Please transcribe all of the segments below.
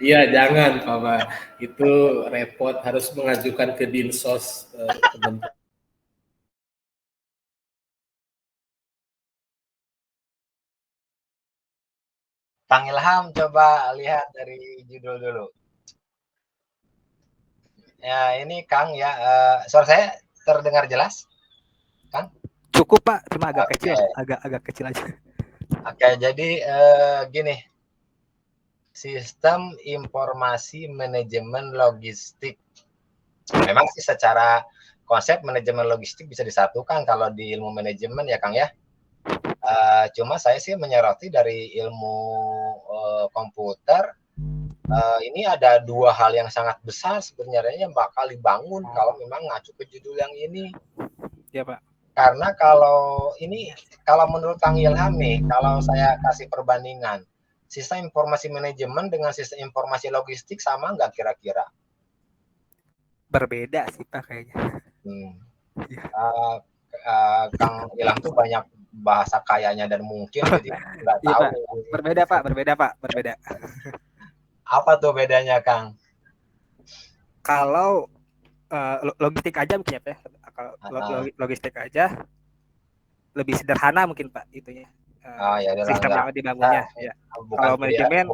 Iya, jangan, Pak. Itu repot, harus mengajukan ke Dinsos Kementerian. Kang Ilham, coba lihat dari judul dulu. Ya, ini Kang ya, suara saya terdengar jelas, Kang? Cukup Pak, cuma agak Oke. kecil, agak kecil aja. Oke, jadi gini, sistem informasi manajemen logistik. Memang sih secara konsep manajemen logistik bisa disatukan kalau di ilmu manajemen ya Kang ya. Cuma saya sih menyoroti dari ilmu komputer. Ini ada dua hal yang sangat besar sebenarnya yang bakal dibangun kalau memang ngacu ke judul yang ini. Ya Pak. Karena kalau menurut Kang Ilham nih, kalau saya kasih perbandingan, sistem informasi manajemen dengan sistem informasi logistik sama nggak kira-kira? Berbeda sih Pak kayaknya. Kang Ilham tuh banyak bahasa kayanya dan mungkin jadi nggak Iya tahu. Pak. Berbeda Pak, berbeda. Apa tuh bedanya Kang? Kalau logistik aja mungkin ya Pak. Kalau logistik aja lebih sederhana mungkin Pak itunya. Sistem yang dibangunnya. Ya. Kalau manajemen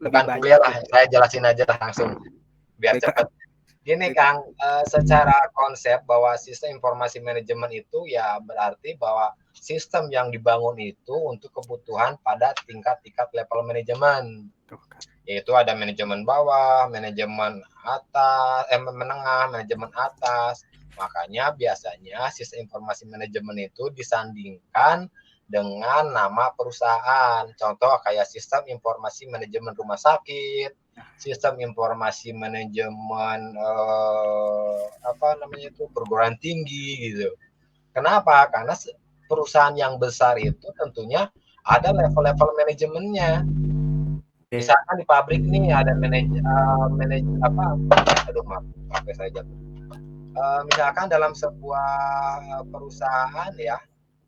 bukan kuliah lah, saya jelasin aja langsung biar cepat. Gini Kang, secara konsep bahwa sistem informasi manajemen itu ya berarti bahwa sistem yang dibangun itu untuk kebutuhan pada tingkat-tingkat level manajemen. Yaitu ada manajemen bawah, manajemen atas, menengah, manajemen atas. Makanya biasanya sistem informasi manajemen itu disandingkan dengan nama perusahaan. Contoh kayak sistem informasi manajemen rumah sakit, sistem informasi manajemen perguruan tinggi gitu. Kenapa? Karena perusahaan yang besar itu tentunya ada level-level manajemennya. Misalkan di pabrik nih ada misalkan dalam sebuah perusahaan ya,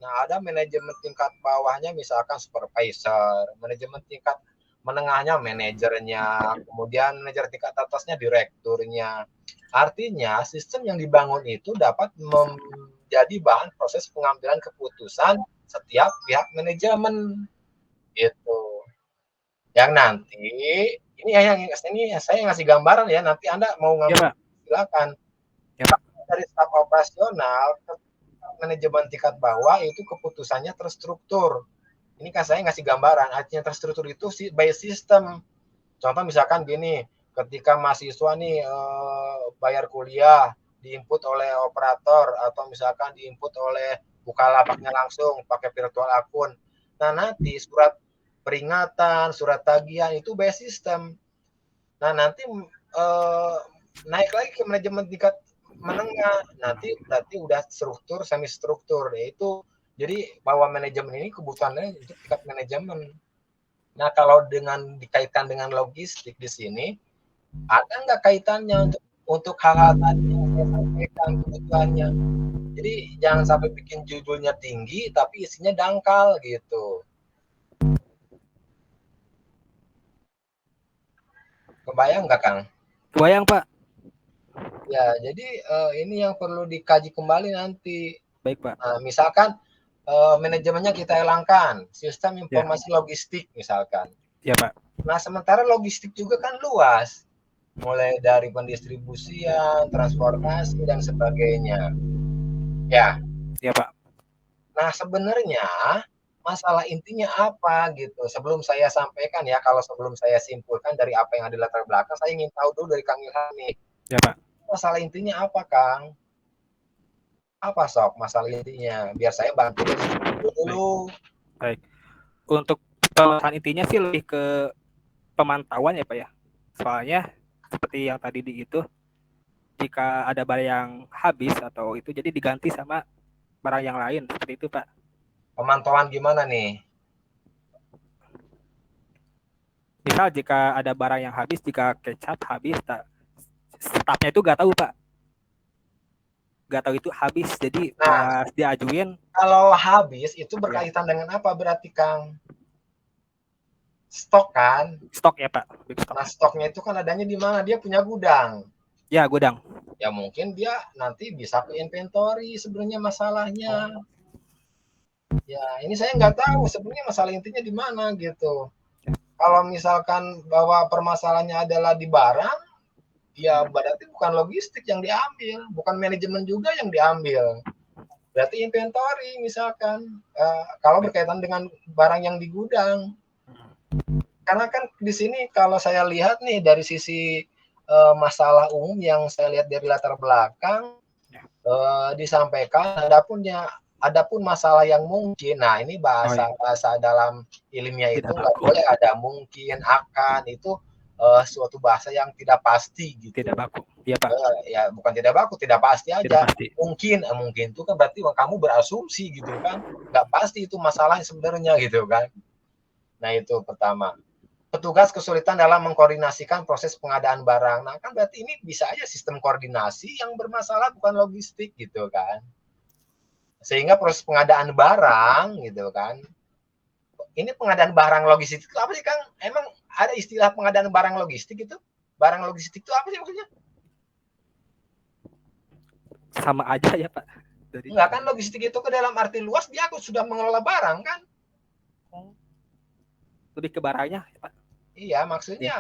nah ada manajemen tingkat bawahnya misalkan supervisor, manajemen tingkat menengahnya manajernya, kemudian manajer tingkat atasnya direkturnya. Artinya sistem yang dibangun itu dapat menjadi bahan proses pengambilan keputusan setiap pihak manajemen itu. Yang nanti ini saya ngasih gambaran ya, nanti Anda mau ngambil silakan. Ya. Dari staf operasional ke manajemen tingkat bawah itu keputusannya terstruktur. Ini kan saya ngasih gambaran, artinya terstruktur itu by system. Contoh misalkan gini, ketika mahasiswa nih bayar kuliah, diinput oleh operator atau misalkan diinput oleh Bukalapaknya langsung pakai virtual akun. Nah nanti surat peringatan, surat tagihan itu by system. Nah nanti naik lagi ke manajemen tingkat menengah, nanti udah struktur, semi struktur, yaitu jadi bahwa manajemen ini kebutuhannya untuk tingkat manajemen. Nah kalau dikaitkan dengan logistik di sini, ada nggak kaitannya untuk hal-hal tadi yang saya sampaikan kebutuhannya? Jadi jangan sampai bikin judulnya tinggi tapi isinya dangkal gitu. Kebayang nggak Kang? Kebayang Pak. Ya, jadi ini yang perlu dikaji kembali nanti. Baik Pak. Nah, misalkan manajemennya kita hilangkan, sistem informasi logistik misalkan. Ya Pak. Nah, sementara logistik juga kan luas, mulai dari pendistribusian, transportasi dan sebagainya. Ya. Ya Pak. Nah, sebenarnya masalah intinya apa gitu. Sebelum saya sampaikan ya, kalau sebelum saya simpulkan dari apa yang ada di latar belakang, saya ingin tahu dulu dari Kang Ilham nih. Ya Pak. Masalah intinya apa, Kang? Apa sok masalah intinya? Biar saya bantu dulu. Baik. Untuk pembahasan intinya sih lebih ke pemantauan ya Pak ya. Soalnya seperti yang tadi di itu, jika ada barang yang habis atau itu jadi diganti sama barang yang lain seperti itu Pak. Pemantauan gimana nih? Misal jika ada barang yang habis, jika kecap habis, stafnya itu nggak tahu Pak, nggak tahu itu habis, jadi pas diajuin. Kalau habis itu berkaitan dengan apa berarti Kang? stok kan. Stok ya Pak. Nah stoknya itu kan adanya di mana? Dia punya gudang. Ya gudang. Ya mungkin dia nanti bisa ke inventory sebenarnya masalahnya. Ya ini saya nggak tahu sebenarnya masalah intinya di mana gitu. Kalau misalkan bahwa permasalahannya adalah di barang, ya berarti bukan logistik yang diambil, bukan manajemen juga yang diambil. Berarti inventory misalkan, kalau berkaitan dengan barang yang di gudang. Karena kan di sini kalau saya lihat nih dari sisi masalah umum yang saya lihat dari latar belakang, disampaikan adapun masalah yang mungkin, nah ini bahasa dalam ilmiah itu nggak boleh ada mungkin, akan, itu suatu bahasa yang tidak pasti gitu. Tidak baku. Iya Pak. Ya bukan tidak baku, tidak pasti aja. Tidak pasti. Mungkin itu kan berarti kamu berasumsi gitu kan, nggak pasti itu masalahnya sebenarnya gitu kan. Nah itu pertama. Petugas kesulitan dalam mengkoordinasikan proses pengadaan barang. Nah kan berarti ini bisa aja sistem koordinasi yang bermasalah, bukan logistik gitu kan. Sehingga proses pengadaan barang gitu kan. Ini pengadaan barang logistik itu apa sih Kang? Emang ada istilah pengadaan barang logistik itu? Barang logistik itu apa sih maksudnya? Sama aja ya Pak. Enggak kan, logistik itu ke dalam arti luas dia sudah mengelola barang kan? Lebih ke barangnya ya Pak. Iya, maksudnya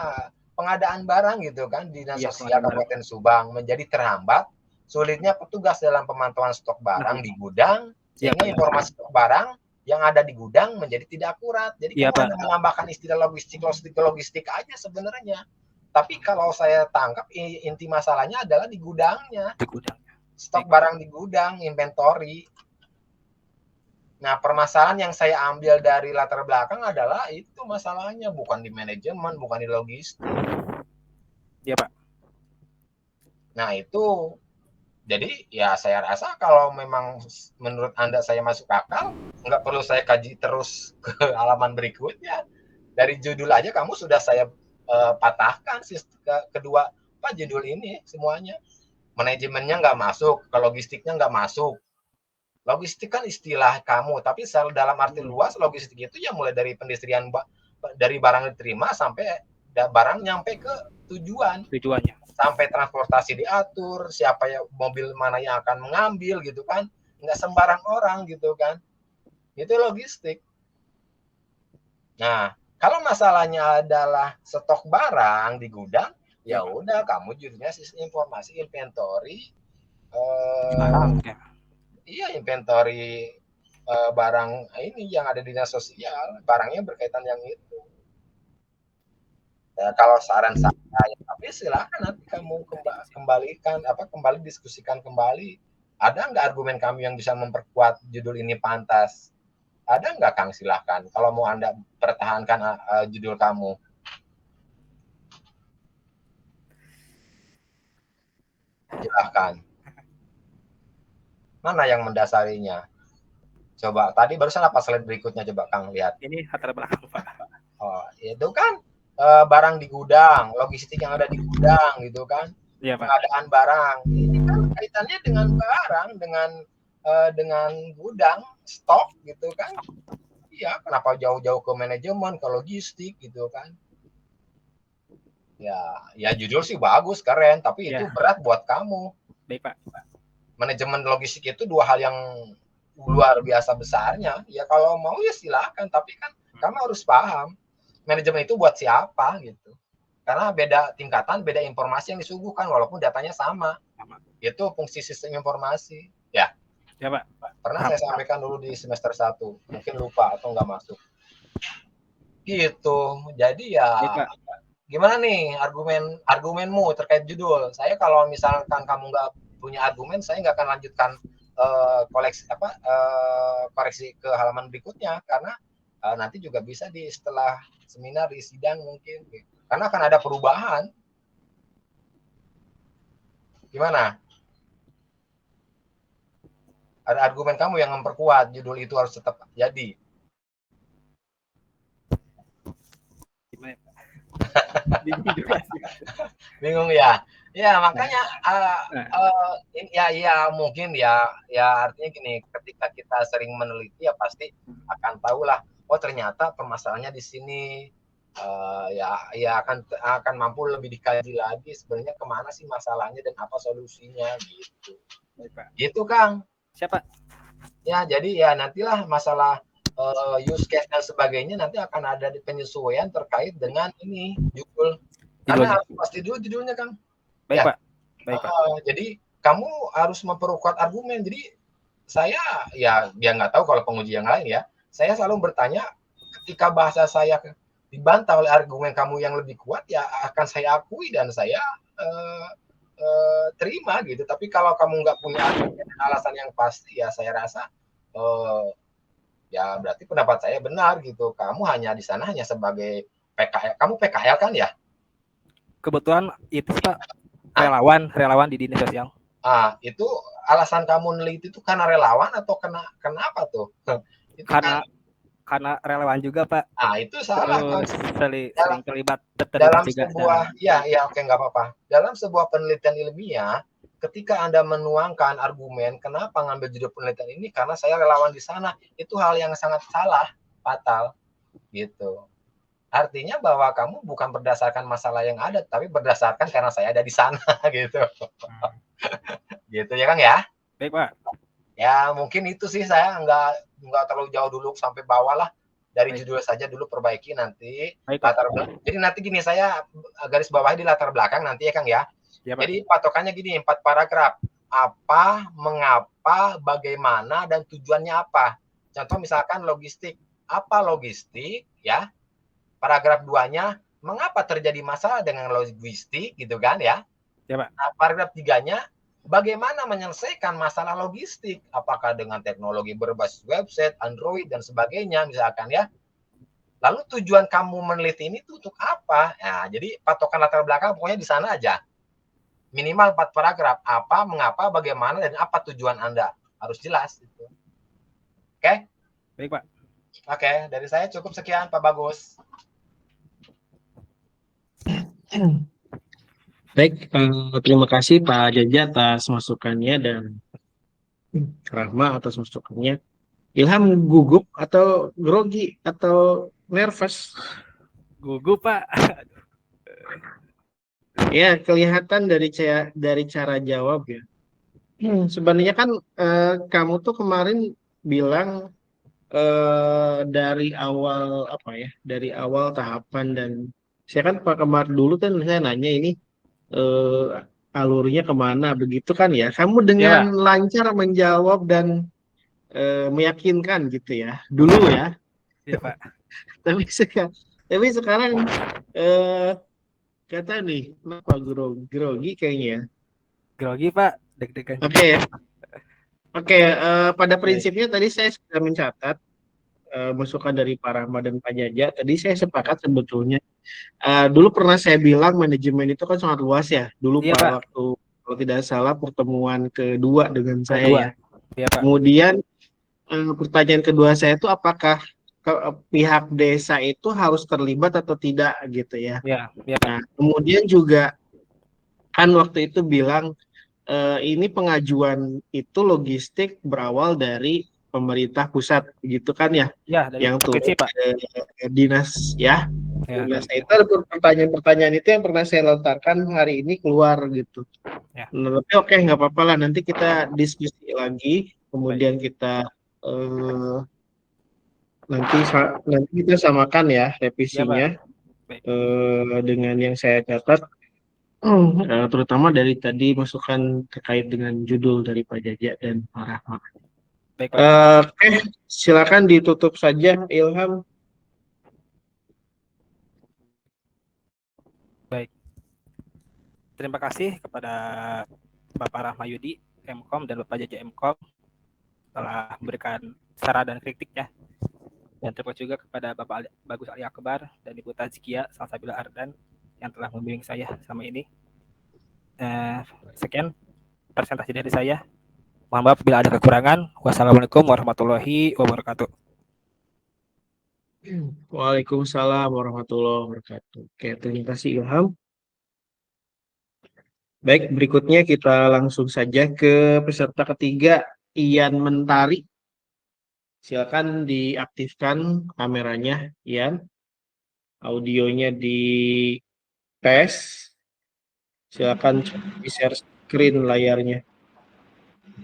pengadaan barang gitu kan. Dinas Sosial Kabupaten Subang menjadi terhambat sulitnya petugas dalam pemantauan stok barang di gudang, sehingga informasi stok barang yang ada di gudang menjadi tidak akurat. Jadi kamu hanya menambahkan istilah logistik aja sebenarnya. Tapi kalau saya tangkap inti masalahnya adalah di gudangnya. Stok barang di gudang, inventory. Nah, permasalahan yang saya ambil dari latar belakang adalah itu masalahnya, bukan di manajemen, bukan di logistik. Iya, Pak. Nah, itu jadi ya saya rasa kalau memang menurut Anda saya masuk akal, nggak perlu saya kaji terus ke halaman berikutnya. Dari judul aja kamu sudah saya patahkan kedua judul ini semuanya. Manajemennya nggak masuk, ke logistiknya nggak masuk. Logistik kan istilah kamu, tapi dalam arti luas logistik itu ya mulai dari pendistrian dari barang diterima sampai barang nyampe ke tujuannya. Sampai transportasi diatur, siapa ya mobil mana yang akan mengambil gitu kan, nggak sembarang orang gitu kan, itu logistik. Nah kalau masalahnya adalah stok barang di gudang, ya udah kamu judulnya sistem informasi inventory. Iya, inventory barang ini yang ada di dinas sosial, barangnya berkaitan yang itu. Ya, kalau saran saya, tapi silakan nanti kamu kembali diskusikan kembali. Ada nggak argumen kami yang bisa memperkuat judul ini pantas? Ada nggak Kang? Silakan. Kalau mau Anda pertahankan judul kamu. Silakan. Mana yang mendasarinya? Coba tadi barusan apa slide berikutnya, coba Kang lihat. Ini latar belakang Pak. Oh, itu kan barang di gudang, logistik yang ada di gudang gitu kan. Iya, pengadaan barang. Ini kan kaitannya dengan barang, dengan gudang, stok gitu kan. Iya, kenapa jauh-jauh ke manajemen, ke logistik gitu kan. Ya judul sih bagus, keren, tapi itu berat buat kamu. Baik, Pak. Manajemen logistik itu dua hal yang luar biasa besarnya. Ya kalau mau ya silakan, tapi kan kamu harus paham manajemen itu buat siapa gitu. Karena beda tingkatan, beda informasi yang disuguhkan walaupun datanya sama. Itu fungsi sistem informasi. Ya. Ya, Pak. Pernah saya sampaikan dulu di semester 1, mungkin lupa atau nggak masuk. Gitu. Jadi ya gimana nih argumenmu terkait judul? Saya kalau misalkan kamu nggak punya argumen, saya nggak akan lanjutkan koreksi ke halaman berikutnya, karena nanti juga bisa setelah seminar di sidang mungkin, karena akan ada perubahan. Gimana? Ada argumen kamu yang memperkuat judul itu harus tetap jadi? Bingung ya? Ya makanya ya mungkin ya artinya gini, ketika kita sering meneliti ya pasti akan tahulah, oh ternyata permasalahannya di sini. ya akan mampu lebih dikaji lagi sebenarnya kemana sih masalahnya dan apa solusinya gitu. Baik, Pak. Gitu Kang. Siapa? Ya jadi ya nantilah masalah use case dan sebagainya nanti akan ada di penyesuaian terkait dengan ini judul. Karena harus pasti dulu judulnya Kang. Baik, Ya. Pak. Baik, Pak. Jadi kamu harus memperkuat argumen. Jadi saya ya dia nggak tahu kalau penguji yang lain ya. Saya selalu bertanya ketika bahasa saya dibantah oleh argumen kamu yang lebih kuat ya akan saya akui dan saya terima gitu. Tapi kalau kamu nggak punya alasan yang pasti ya saya rasa ya berarti pendapat saya benar gitu. Kamu hanya di sana hanya sebagai PKL. Kamu PKL kan ya? Kebetulan itu Pak relawan di dinas sosial. Itu alasan kamu neliti itu karena relawan atau kenapa tuh? Itu karena relawan juga Pak. Itu salah kan. Sering terlibat dalam juga. Sebuah oke nggak apa-apa. Dalam sebuah penelitian ilmiah, ketika Anda menuangkan argumen kenapa ngambil judul penelitian ini karena saya relawan di sana, itu hal yang sangat salah, fatal gitu. Artinya bahwa kamu bukan berdasarkan masalah yang ada, tapi berdasarkan karena saya ada di sana gitu. Gitu ya Kang ya? Baik Pak. Ya mungkin itu sih saya nggak terlalu jauh dulu sampai bawah lah. Dari judul saja dulu perbaiki nanti. Latar belakang. Jadi nanti gini saya garis bawahi di latar belakang nanti ya Kang ya. Jadi patokannya gini 4 paragraf. Apa, mengapa, bagaimana, dan tujuannya apa. Contoh misalkan logistik. Apa logistik ya. Paragraf 2-nya mengapa terjadi masalah dengan logistik gitu kan ya. Pak. Nah, paragraf 3-nya bagaimana menyelesaikan masalah logistik, apakah dengan teknologi berbasis website, Android, dan sebagainya, misalkan ya. Lalu tujuan kamu meneliti ini tuh untuk apa? Nah, jadi patokan latar belakang pokoknya di sana aja. Minimal 4 paragraf. Apa, mengapa, bagaimana, dan apa tujuan Anda. Harus jelas. Gitu. Oke? Baik, Pak. Oke, dari saya cukup sekian, Pak Bagus. Baik, terima kasih Pak Jaja atas masukannya dan Rahma atas masukannya. Ilham gugup atau grogi atau nervous? Gugup Pak. Ya kelihatan dari cara jawab ya. Sebenarnya kan kamu tuh kemarin bilang dari awal dari awal tahapan dan saya kan Pak kemarin dulu kan saya nanya ini alurnya kemana begitu kan ya. Kamu dengan lancar menjawab dan meyakinkan gitu ya dulu ya. Iya Pak. tapi sekarang kata nih kenapa grogi kayaknya. Grogi Pak, deg-degan. Oke, pada prinsipnya tadi saya sudah mencatat masukan dari Pak Rahma dan Pak Jaja. Tadi saya sepakat sebetulnya. Dulu pernah saya bilang manajemen itu kan sangat luas ya. Dulu pada waktu kalau tidak salah pertemuan kedua dengan saya ya. Iya, Pak. Kemudian pertanyaan kedua saya itu apakah pihak desa itu harus terlibat atau tidak gitu ya. Iya, Pak. Nah, kemudian juga kan waktu itu bilang ini pengajuan itu logistik berawal dari pemerintah pusat gitu kan ya, yang turun ke dinas ya. Dinas itu pertanyaan itu yang pernah saya lontarkan hari ini keluar gitu. Tapi oke nggak apa-apa lah, nanti kita diskusi lagi, kemudian kita nanti kita samakan ya revisinya dengan yang saya catat. Terutama dari tadi masukan terkait dengan judul dari Pak Jaja dan Pak Rahma. Oke, silakan ditutup saja Ilham. Baik. Terima kasih kepada Bapak Rahma Yudi Mkom dan Bapak Jaja Mkom telah memberikan saran dan kritiknya. Dan terima kasih juga kepada Bapak Bagus Ali Akbar dan Ibu Tazkia Salsabila Ardan yang telah membimbing saya selama ini. Sekian presentasi dari saya. Mohon maaf bila ada kekurangan. Wassalamualaikum warahmatullahi wabarakatuh. Waalaikumsalam warahmatullahi wabarakatuh. Oke, terima kasih Ilham. Baik, berikutnya kita langsung saja ke peserta ketiga, Ian Mentari. Silakan diaktifkan kameranya, Ian. audionya di tes. Silakan di share screen layarnya.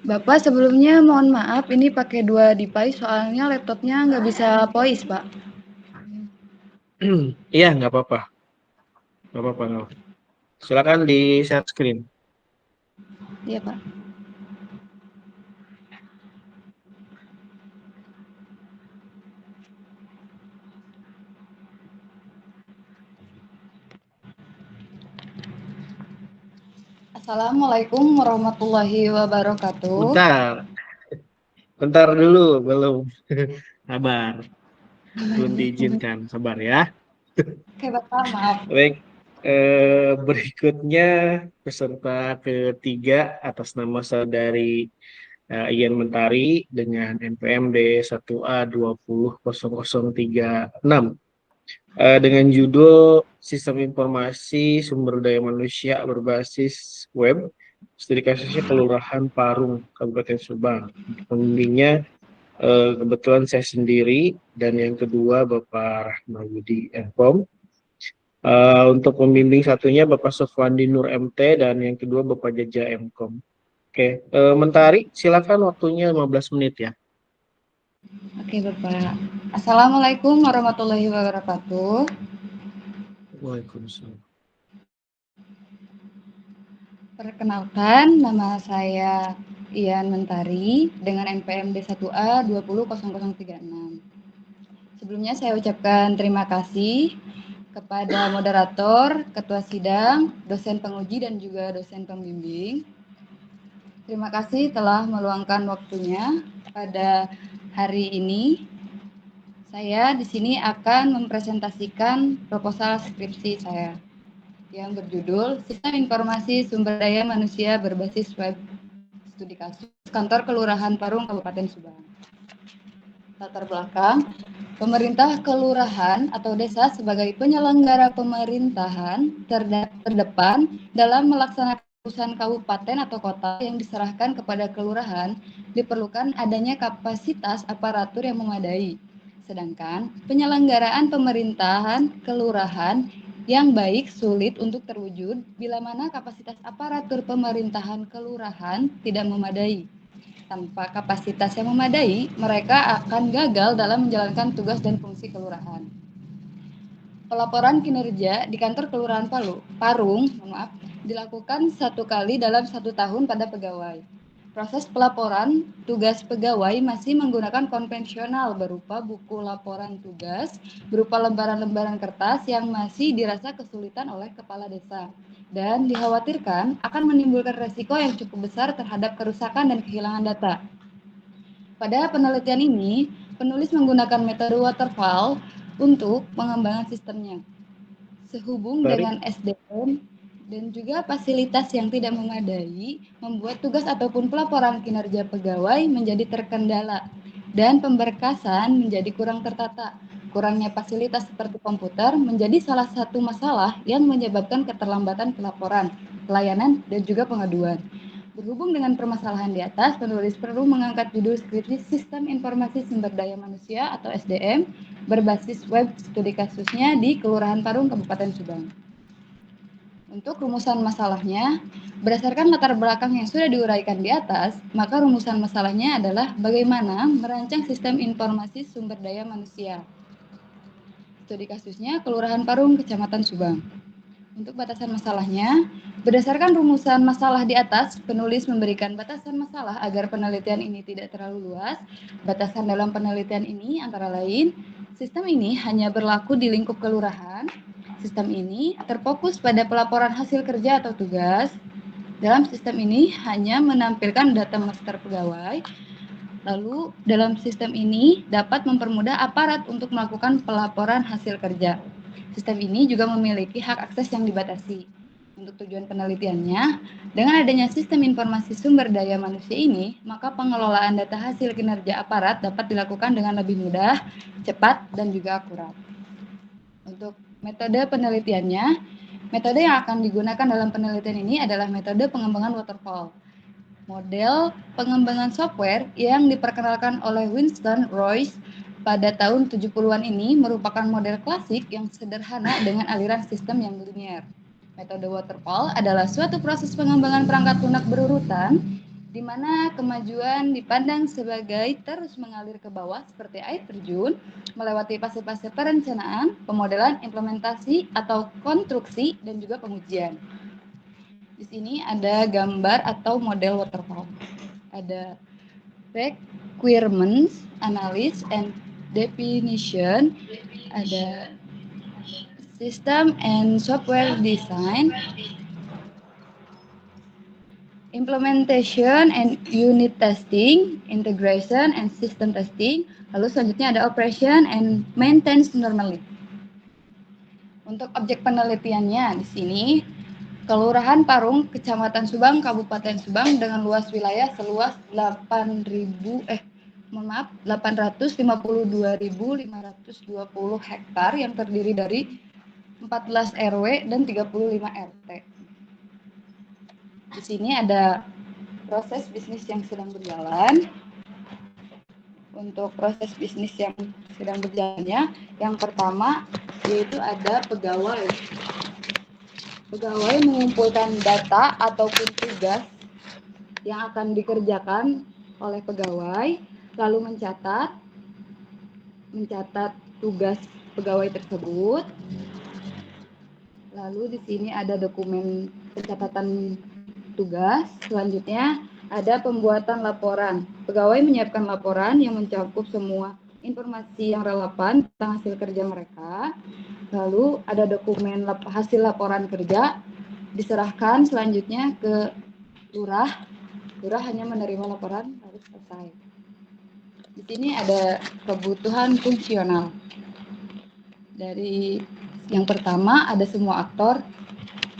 Bapak, sebelumnya mohon maaf, ini pakai 2 device soalnya laptopnya nggak bisa voice, Pak. Iya, nggak apa-apa. Nggak apa-apa. Silakan di share screen. Iya, Pak. Assalamualaikum warahmatullahi wabarakatuh. Bentar dulu, belum. Sabar. Belum diizinkan, sabar ya. Oke, Bapak, maaf. Baik, berikutnya peserta ketiga atas nama saudari Ian Mentari dengan NPMD 1A 200036 dengan judul Sistem Informasi Sumber Daya Manusia Berbasis Web, studi kasusnya Kelurahan Parung, Kabupaten Subang. Pembimbingnya kebetulan saya sendiri dan yang kedua Bapak Rahmayudi Enkom. Untuk pembimbing satunya Bapak Sofwandi Nur MT dan yang kedua Bapak Jaja Mkom. Oke, Mentari silakan waktunya 15 menit ya. Oke, Bapak. Assalamualaikum warahmatullahi wabarakatuh. Waalaikumsalam. Perkenalkan, nama saya Ian Mentari dengan NPMD 1A 200036. Sebelumnya saya ucapkan terima kasih kepada moderator, ketua sidang, dosen penguji, dan juga dosen pembimbing. Terima kasih telah meluangkan waktunya pada hari ini. Saya di sini akan mempresentasikan proposal skripsi saya yang berjudul Sistem Informasi Sumber Daya Manusia Berbasis Web Studi Kasus Kantor Kelurahan Parung Kabupaten Subang. Latar belakang, pemerintah kelurahan atau desa sebagai penyelenggara pemerintahan terdepan dalam melaksanakan urusan kabupaten atau kota yang diserahkan kepada kelurahan, diperlukan adanya kapasitas aparatur yang memadai. Sedangkan penyelenggaraan pemerintahan kelurahan yang baik sulit untuk terwujud bila mana kapasitas aparatur pemerintahan kelurahan tidak memadai. Tanpa kapasitas yang memadai, mereka akan gagal dalam menjalankan tugas dan fungsi kelurahan. Pelaporan kinerja di kantor Kelurahan Parung dilakukan 1 kali dalam 1 tahun pada pegawai. Proses pelaporan tugas pegawai masih menggunakan konvensional berupa buku laporan tugas, berupa lembaran-lembaran kertas yang masih dirasa kesulitan oleh kepala desa, dan dikhawatirkan akan menimbulkan resiko yang cukup besar terhadap kerusakan dan kehilangan data. Pada penelitian ini, penulis menggunakan metode waterfall untuk pengembangan sistemnya. Sehubung dengan SDM dan juga fasilitas yang tidak memadai, membuat tugas ataupun pelaporan kinerja pegawai menjadi terkendala dan pemberkasan menjadi kurang tertata. Kurangnya fasilitas seperti komputer menjadi salah satu masalah yang menyebabkan keterlambatan pelaporan, pelayanan, dan juga pengaduan. Berhubung dengan permasalahan di atas, penulis perlu mengangkat judul skripsi Sistem Informasi Sumber Daya Manusia atau SDM berbasis web studi kasusnya di Kelurahan Parung, Kabupaten Subang. Untuk rumusan masalahnya, berdasarkan latar belakang yang sudah diuraikan di atas, maka rumusan masalahnya adalah bagaimana merancang sistem informasi sumber daya manusia. Studi kasusnya Kelurahan Parung, Kecamatan Subang. Untuk batasan masalahnya, berdasarkan rumusan masalah di atas, penulis memberikan batasan masalah agar penelitian ini tidak terlalu luas. Batasan dalam penelitian ini antara lain, sistem ini hanya berlaku di lingkup kelurahan. Sistem ini terfokus pada pelaporan hasil kerja atau tugas. Dalam sistem ini hanya menampilkan data master pegawai. Lalu, dalam sistem ini dapat mempermudah aparat untuk melakukan pelaporan hasil kerja. Sistem ini juga memiliki hak akses yang dibatasi. Untuk tujuan penelitiannya, dengan adanya sistem informasi sumber daya manusia ini, maka pengelolaan data hasil kinerja aparat dapat dilakukan dengan lebih mudah, cepat, dan juga akurat. Untuk metode penelitiannya, metode yang akan digunakan dalam penelitian ini adalah metode pengembangan waterfall. Model pengembangan software yang diperkenalkan oleh Winston Royce pada tahun 70-an ini merupakan model klasik yang sederhana dengan aliran sistem yang linier. Metode waterfall adalah suatu proses pengembangan perangkat lunak berurutan di mana kemajuan dipandang sebagai terus mengalir ke bawah seperti air terjun, melewati fase-fase perencanaan, pemodelan, implementasi atau konstruksi, dan juga pengujian. Di sini ada gambar atau model waterfall. Ada requirements, analysis, and definition, ada system and software design, implementation and unit testing, integration and system testing, lalu selanjutnya ada operation and maintenance normally. Untuk objek penelitiannya di sini, Kelurahan Parung, Kecamatan Subang, Kabupaten Subang dengan luas wilayah seluas 852.520 hektar yang terdiri dari 14 RW dan 35 RT. Di sini ada proses bisnis yang sedang berjalan. Untuk proses bisnis yang sedang berjalannya, yang pertama yaitu ada pegawai. Pegawai mengumpulkan data ataupun tugas yang akan dikerjakan oleh pegawai, lalu mencatat tugas pegawai tersebut. Lalu di sini ada dokumen pencatatan tugas. Selanjutnya ada pembuatan laporan. Pegawai menyiapkan laporan yang mencakup semua informasi yang relevan tentang hasil kerja mereka. Lalu ada dokumen hasil laporan kerja diserahkan selanjutnya ke lurah. Lurah hanya menerima laporan lalu selesai. Di sini ada kebutuhan fungsional. Dari yang pertama ada semua aktor.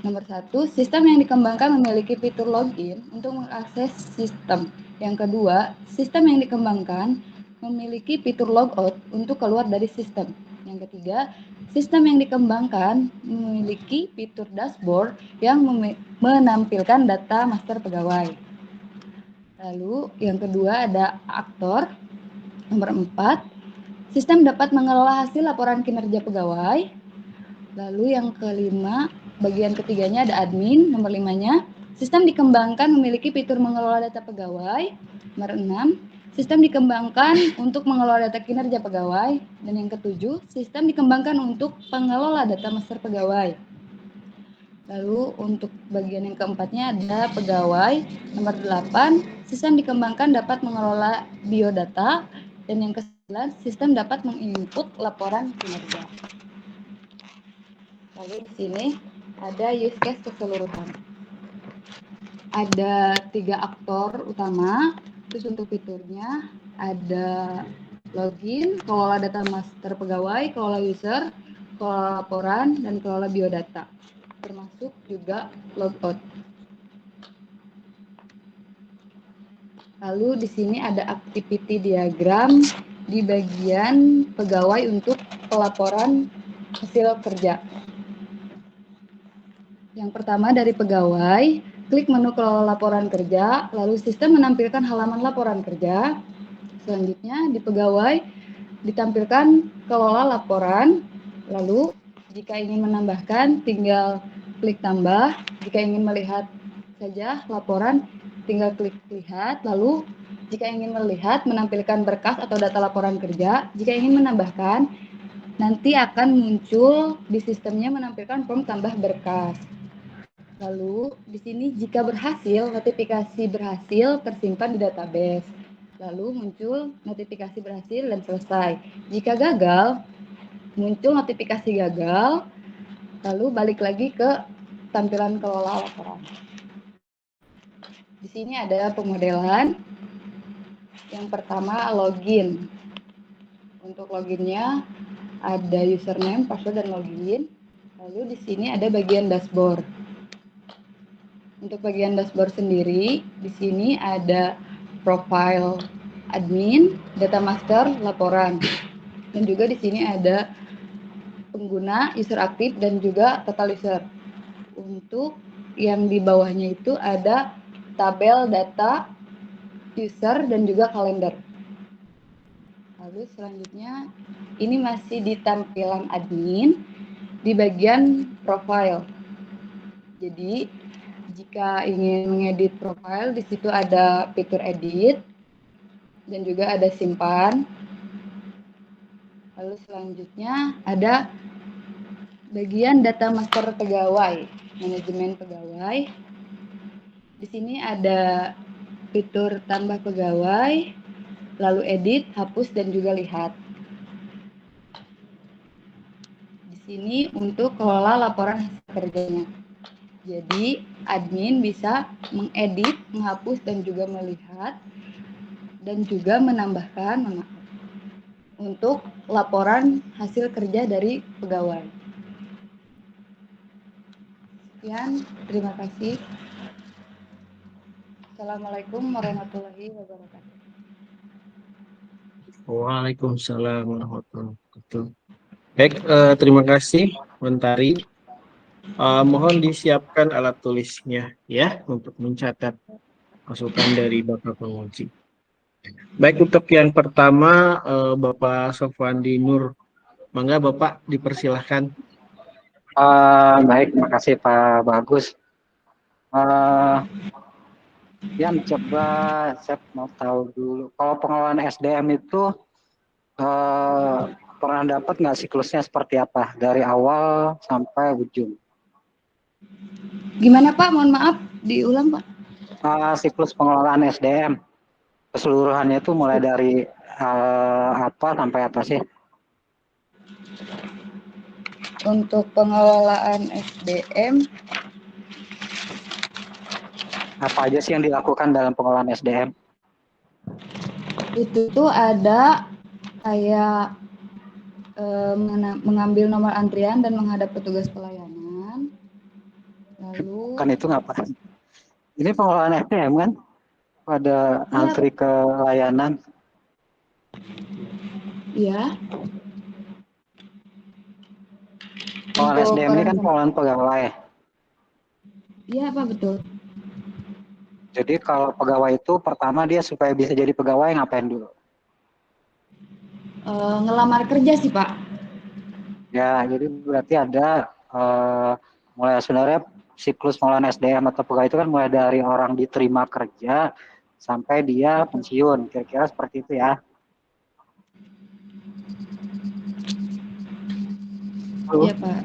Nomor 1, sistem yang dikembangkan memiliki fitur login untuk mengakses sistem. Yang kedua, sistem yang dikembangkan memiliki fitur logout untuk keluar dari sistem. Yang ketiga, sistem yang dikembangkan memiliki fitur dashboard yang menampilkan data master pegawai. Lalu yang kedua ada aktor. Nomor 4, sistem dapat mengelola hasil laporan kinerja pegawai. Lalu yang kelima, bagian ketiganya ada admin. Nomor 5-nya, sistem dikembangkan memiliki fitur mengelola data pegawai. Nomor 6, sistem dikembangkan untuk mengelola data kinerja pegawai. Dan yang ketujuh, sistem dikembangkan untuk pengelola data master pegawai. Lalu untuk bagian yang keempatnya ada pegawai. Nomor 8, sistem dikembangkan dapat mengelola biodata. Dan yang ke-9, sistem dapat menginput laporan kinerja. Lalu di sini ada use case keseluruhan. Ada 3 aktor utama. Terus untuk fiturnya ada login, kelola data master pegawai, kelola user, kelola laporan, dan kelola biodata. Termasuk juga logout. Lalu di sini ada activity diagram di bagian pegawai untuk pelaporan hasil kerja. Yang pertama dari pegawai, klik menu kelola laporan kerja, lalu sistem menampilkan halaman laporan kerja. Selanjutnya di pegawai ditampilkan kelola laporan, lalu jika ingin menambahkan tinggal klik tambah, jika ingin melihat saja laporan tinggal klik lihat, lalu jika ingin melihat menampilkan berkas atau data laporan kerja, jika ingin menambahkan nanti akan muncul di sistemnya menampilkan form tambah berkas. Lalu di sini jika berhasil, notifikasi berhasil tersimpan di database. Lalu muncul notifikasi berhasil dan selesai. Jika gagal, muncul notifikasi gagal, lalu balik lagi ke tampilan kelola laporan. Di sini ada pemodelan. Yang pertama login. Untuk loginnya ada username, password, dan login. Lalu di sini ada bagian dashboard. Untuk bagian dashboard sendiri, di sini ada profile admin, data master, laporan. Dan juga di sini ada pengguna, user aktif, dan juga total user. Untuk yang di bawahnya itu ada tabel data, user, dan juga kalender. Lalu selanjutnya ini masih di tampilan admin di bagian profile. Jadi jika ingin mengedit profile, di situ ada fitur edit dan juga ada simpan. Lalu selanjutnya ada bagian data master pegawai, manajemen pegawai. Di sini ada fitur tambah pegawai, lalu edit, hapus, dan juga lihat. Di sini untuk kelola laporan hasil kerjanya. Jadi, admin bisa mengedit, menghapus, dan juga melihat, dan juga menambahkan untuk laporan hasil kerja dari pegawai. Sekian, terima kasih. Assalamualaikum warahmatullahi wabarakatuh. Waalaikumsalam warahmatullahi wabarakatuh. Baik, terima kasih Mentari. Mohon disiapkan alat tulisnya ya untuk mencatat masukan dari Bapak penguji. Baik, untuk yang pertama Bapak Sofwandi Nur, mangga Bapak dipersilahkan. Baik, terima kasih Pak Bagus. Yang coba saya mau tahu dulu, kalau pengelolaan SDM itu pernah dapat nggak siklusnya seperti apa dari awal sampai ujung? Gimana Pak? Mohon maaf, diulang Pak. Siklus pengelolaan SDM keseluruhannya itu mulai dari apa sampai apa sih? Untuk pengelolaan SDM, apa aja sih yang dilakukan dalam pengelolaan SDM? itu tuh ada kayak mengambil nomor antrian dan menghadap petugas pelayanan. Lalu Kan itu ngapain? Ini pengelolaan SDM kan? Pada antri ke layanan. Iya. Pengelolaan SDM ini kan pengelolaan pegawai. Iya Pak, betul. Jadi kalau pegawai itu pertama dia supaya bisa jadi pegawai ngapain dulu? Ngelamar kerja sih Pak. Ya, jadi berarti ada mulai sebenarnya siklus pengelolaan SDM atau pegawai itu kan mulai dari orang diterima kerja sampai dia pensiun, kira-kira seperti itu ya. Iya Pak.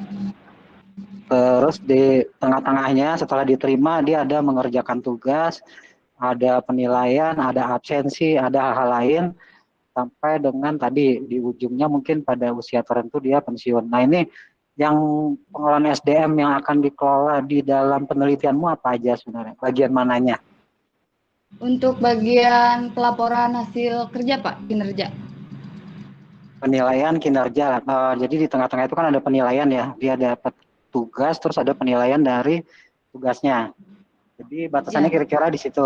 Terus di tengah-tengahnya setelah diterima dia ada mengerjakan tugas, ada penilaian, ada absensi, ada hal-hal lain sampai dengan tadi di ujungnya mungkin pada usia tertentu dia pensiun. Nah ini yang pengelolaan SDM yang akan dikelola di dalam penelitianmu apa aja sebenarnya? Bagian mananya? Untuk bagian pelaporan hasil kerja Pak, kinerja. Penilaian kinerja. Jadi di tengah-tengah itu kan ada penilaian ya. Dia dapat tugas terus ada penilaian dari tugasnya. Jadi batasannya kira-kira di situ.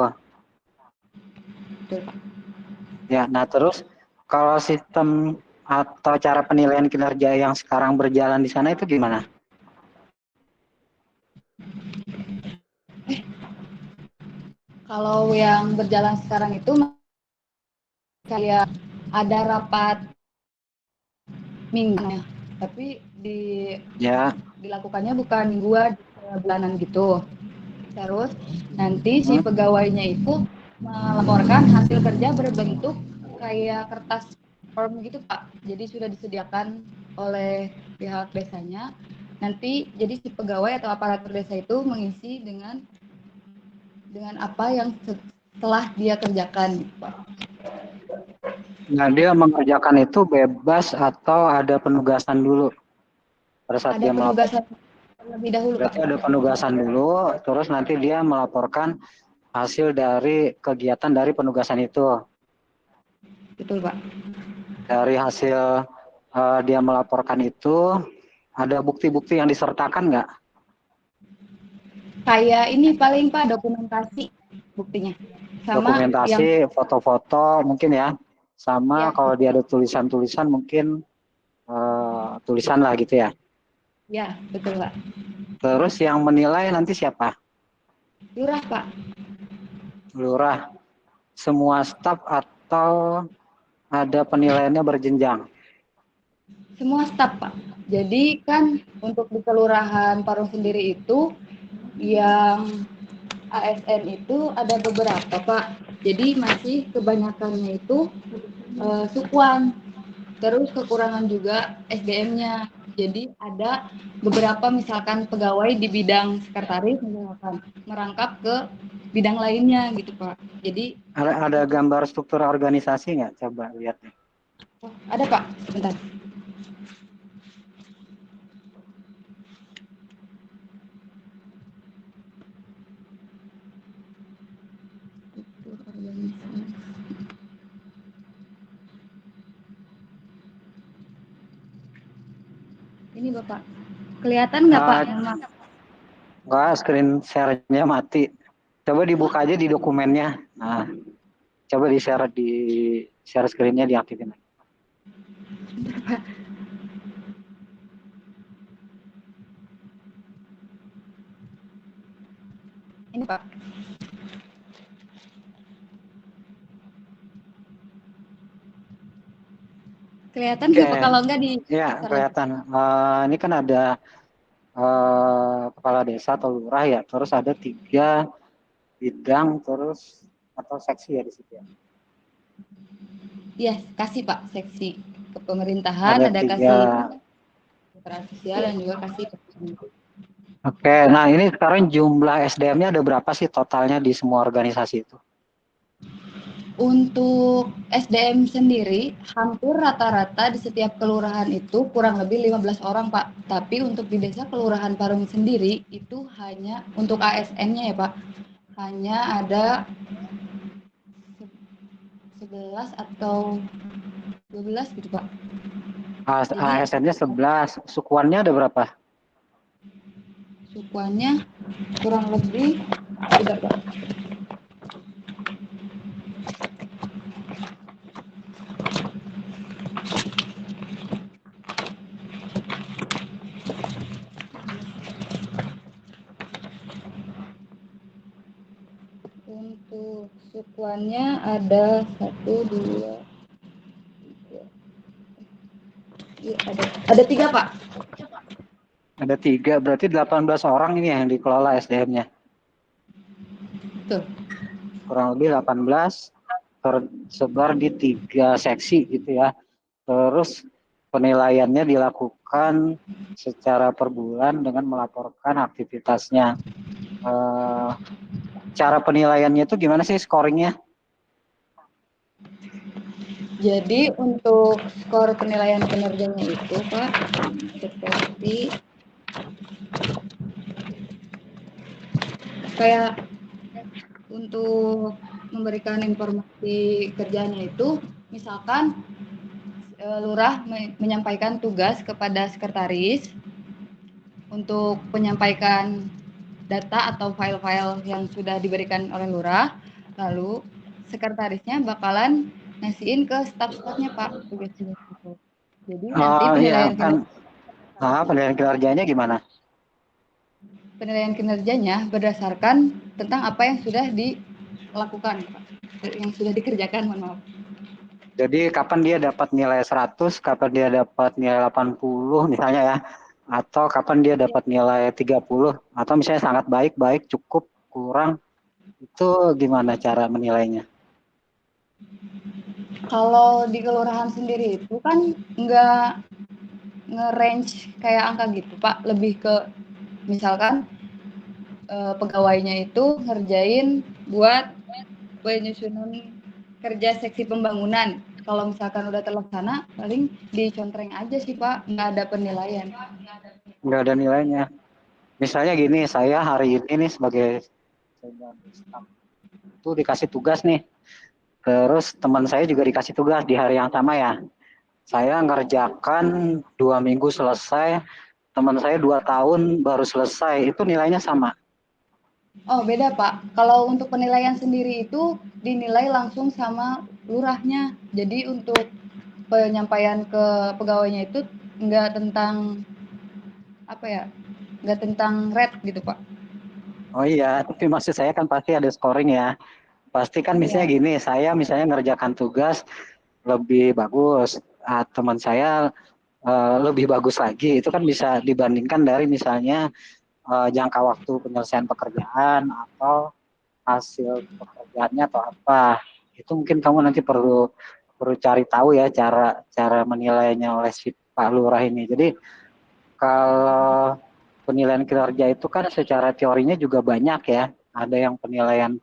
Betul Pak. Ya, nah terus kalau sistem atau cara penilaian kinerja yang sekarang berjalan di sana itu gimana? Kalau yang berjalan sekarang itu kayak ada rapat minggunya, tapi dilakukannya bukan mingguan, bulanan gitu. Terus nanti si pegawainya itu melaporkan hasil kerja berbentuk kayak kertas form gitu Pak. Jadi sudah disediakan oleh pihak desanya. Nanti jadi si pegawai atau aparatur desa itu mengisi dengan apa yang setelah dia kerjakan gitu Pak. Nah, dia mengerjakan itu bebas atau ada penugasan dulu? Pada saat Ada dia penugasan terlebih dahulu berarti Pak. ada penugasan dulu, terus nanti dia melaporkan hasil dari kegiatan dari penugasan itu. Betul Pak. Dari hasil dia melaporkan itu, ada bukti-bukti yang disertakan nggak? Kayak ini paling Pak, dokumentasi buktinya. Sama dokumentasi, foto-foto mungkin ya. Sama ya, kalau dia ada tulisan-tulisan mungkin tulisan lah gitu ya. Ya, betul Pak. Terus yang menilai nanti siapa? Lurah Pak. Lurah. Semua staf atau ada penilaiannya berjenjang? Semua staf, Pak. Jadi kan untuk di Kelurahan Parung sendiri itu yang ASN itu ada beberapa, Pak. Jadi masih kebanyakannya itu sukuan. Terus kekurangan juga SDM-nya. Jadi ada beberapa misalkan pegawai di bidang sekretaris misalkan merangkap ke bidang lainnya gitu, Pak. Jadi Ada gambar struktur organisasi nggak? Coba lihat nih. ada, Pak. Sebentar. Ini Bapak. Kelihatan nggak Pak? Nggak, screen share-nya mati. Coba dibuka aja di dokumennya. Nah, coba di share screen-nya diaktifin. Ini Pak. Kelihatan nggak Pak kalau nggak di? Ya, kelihatan. Ini kan ada kepala desa atau lurah ya, terus ada 3 bidang terus atau seksi ya di situ ya. Iya, kasih Pak seksi kepemerintahan, ada kasih peran sosial dan juga kasih. Oke, nah ini sekarang jumlah SDM-nya ada berapa sih totalnya di semua organisasi itu? Untuk SDM sendiri, hampir rata-rata di setiap kelurahan itu kurang lebih 15 orang, Pak. Tapi untuk di desa Kelurahan Parung sendiri, itu hanya untuk ASN-nya ya, Pak. Hanya ada 11 atau 12 gitu, Pak. ASN-nya 11, sukuannya ada berapa? Sukuannya kurang lebih, tidak, Pak. Untuk sukuannya ada 1, 2, 3. Ya, ada 3 Pak. Ada 3, berarti 18 orang ini yang dikelola SDM-nya. Betul. Kurang lebih 18 tersebar di 3 seksi gitu ya. Terus penilaiannya dilakukan secara per bulan dengan melaporkan aktivitasnya. Cara penilaiannya itu gimana sih scoringnya? Jadi untuk skor penilaian kinerjanya itu Pak, seperti kayak untuk memberikan informasi kerjanya itu, misalkan lurah menyampaikan tugas kepada sekretaris untuk menyampaikan data atau file-file yang sudah diberikan oleh lurah, lalu sekretarisnya bakalan ngasihin ke staf-stafnya Pak tugasnya gitu. Jadi nanti penilaian penilaian kinerjanya gimana? Penilaian kinerjanya berdasarkan tentang apa yang sudah dilakukan, Pak. Yang sudah dikerjakan, mohon maaf. Jadi kapan dia dapat nilai 100, kapan dia dapat nilai 80 misalnya ya, atau kapan dia dapat nilai 30, atau misalnya sangat baik, cukup, kurang, itu gimana cara menilainya? Kalau di kelurahan sendiri itu kan nggak nge-range kayak angka gitu, Pak. Lebih ke misalkan pegawainya itu ngerjain buat penyusunan kerja seksi pembangunan. Kalau misalkan udah terlaksana, paling dicontreng aja sih Pak, nggak ada penilaian. Nggak ada nilainya. Misalnya gini, saya hari ini nih sebagai staff itu dikasih tugas nih, terus teman saya juga dikasih tugas di hari yang sama ya. Saya ngerjakan 2 minggu selesai, teman saya 2 tahun baru selesai, itu nilainya sama. Oh beda Pak, kalau untuk penilaian sendiri itu dinilai langsung sama lurahnya. Jadi untuk penyampaian ke pegawainya itu nggak tentang apa ya, nggak tentang rate gitu Pak. Oh iya, tapi maksud saya kan pasti ada scoring ya. Pasti kan misalnya gini, saya misalnya ngerjakan tugas, lebih bagus, teman saya lebih bagus lagi. Itu kan bisa dibandingkan dari misalnya jangka waktu penyelesaian pekerjaan atau hasil pekerjaannya atau apa. Itu mungkin kamu nanti perlu cari tahu ya cara menilainya oleh si Pak Lurah ini. Jadi kalau penilaian kinerja itu kan secara teorinya juga banyak ya. Ada yang penilaian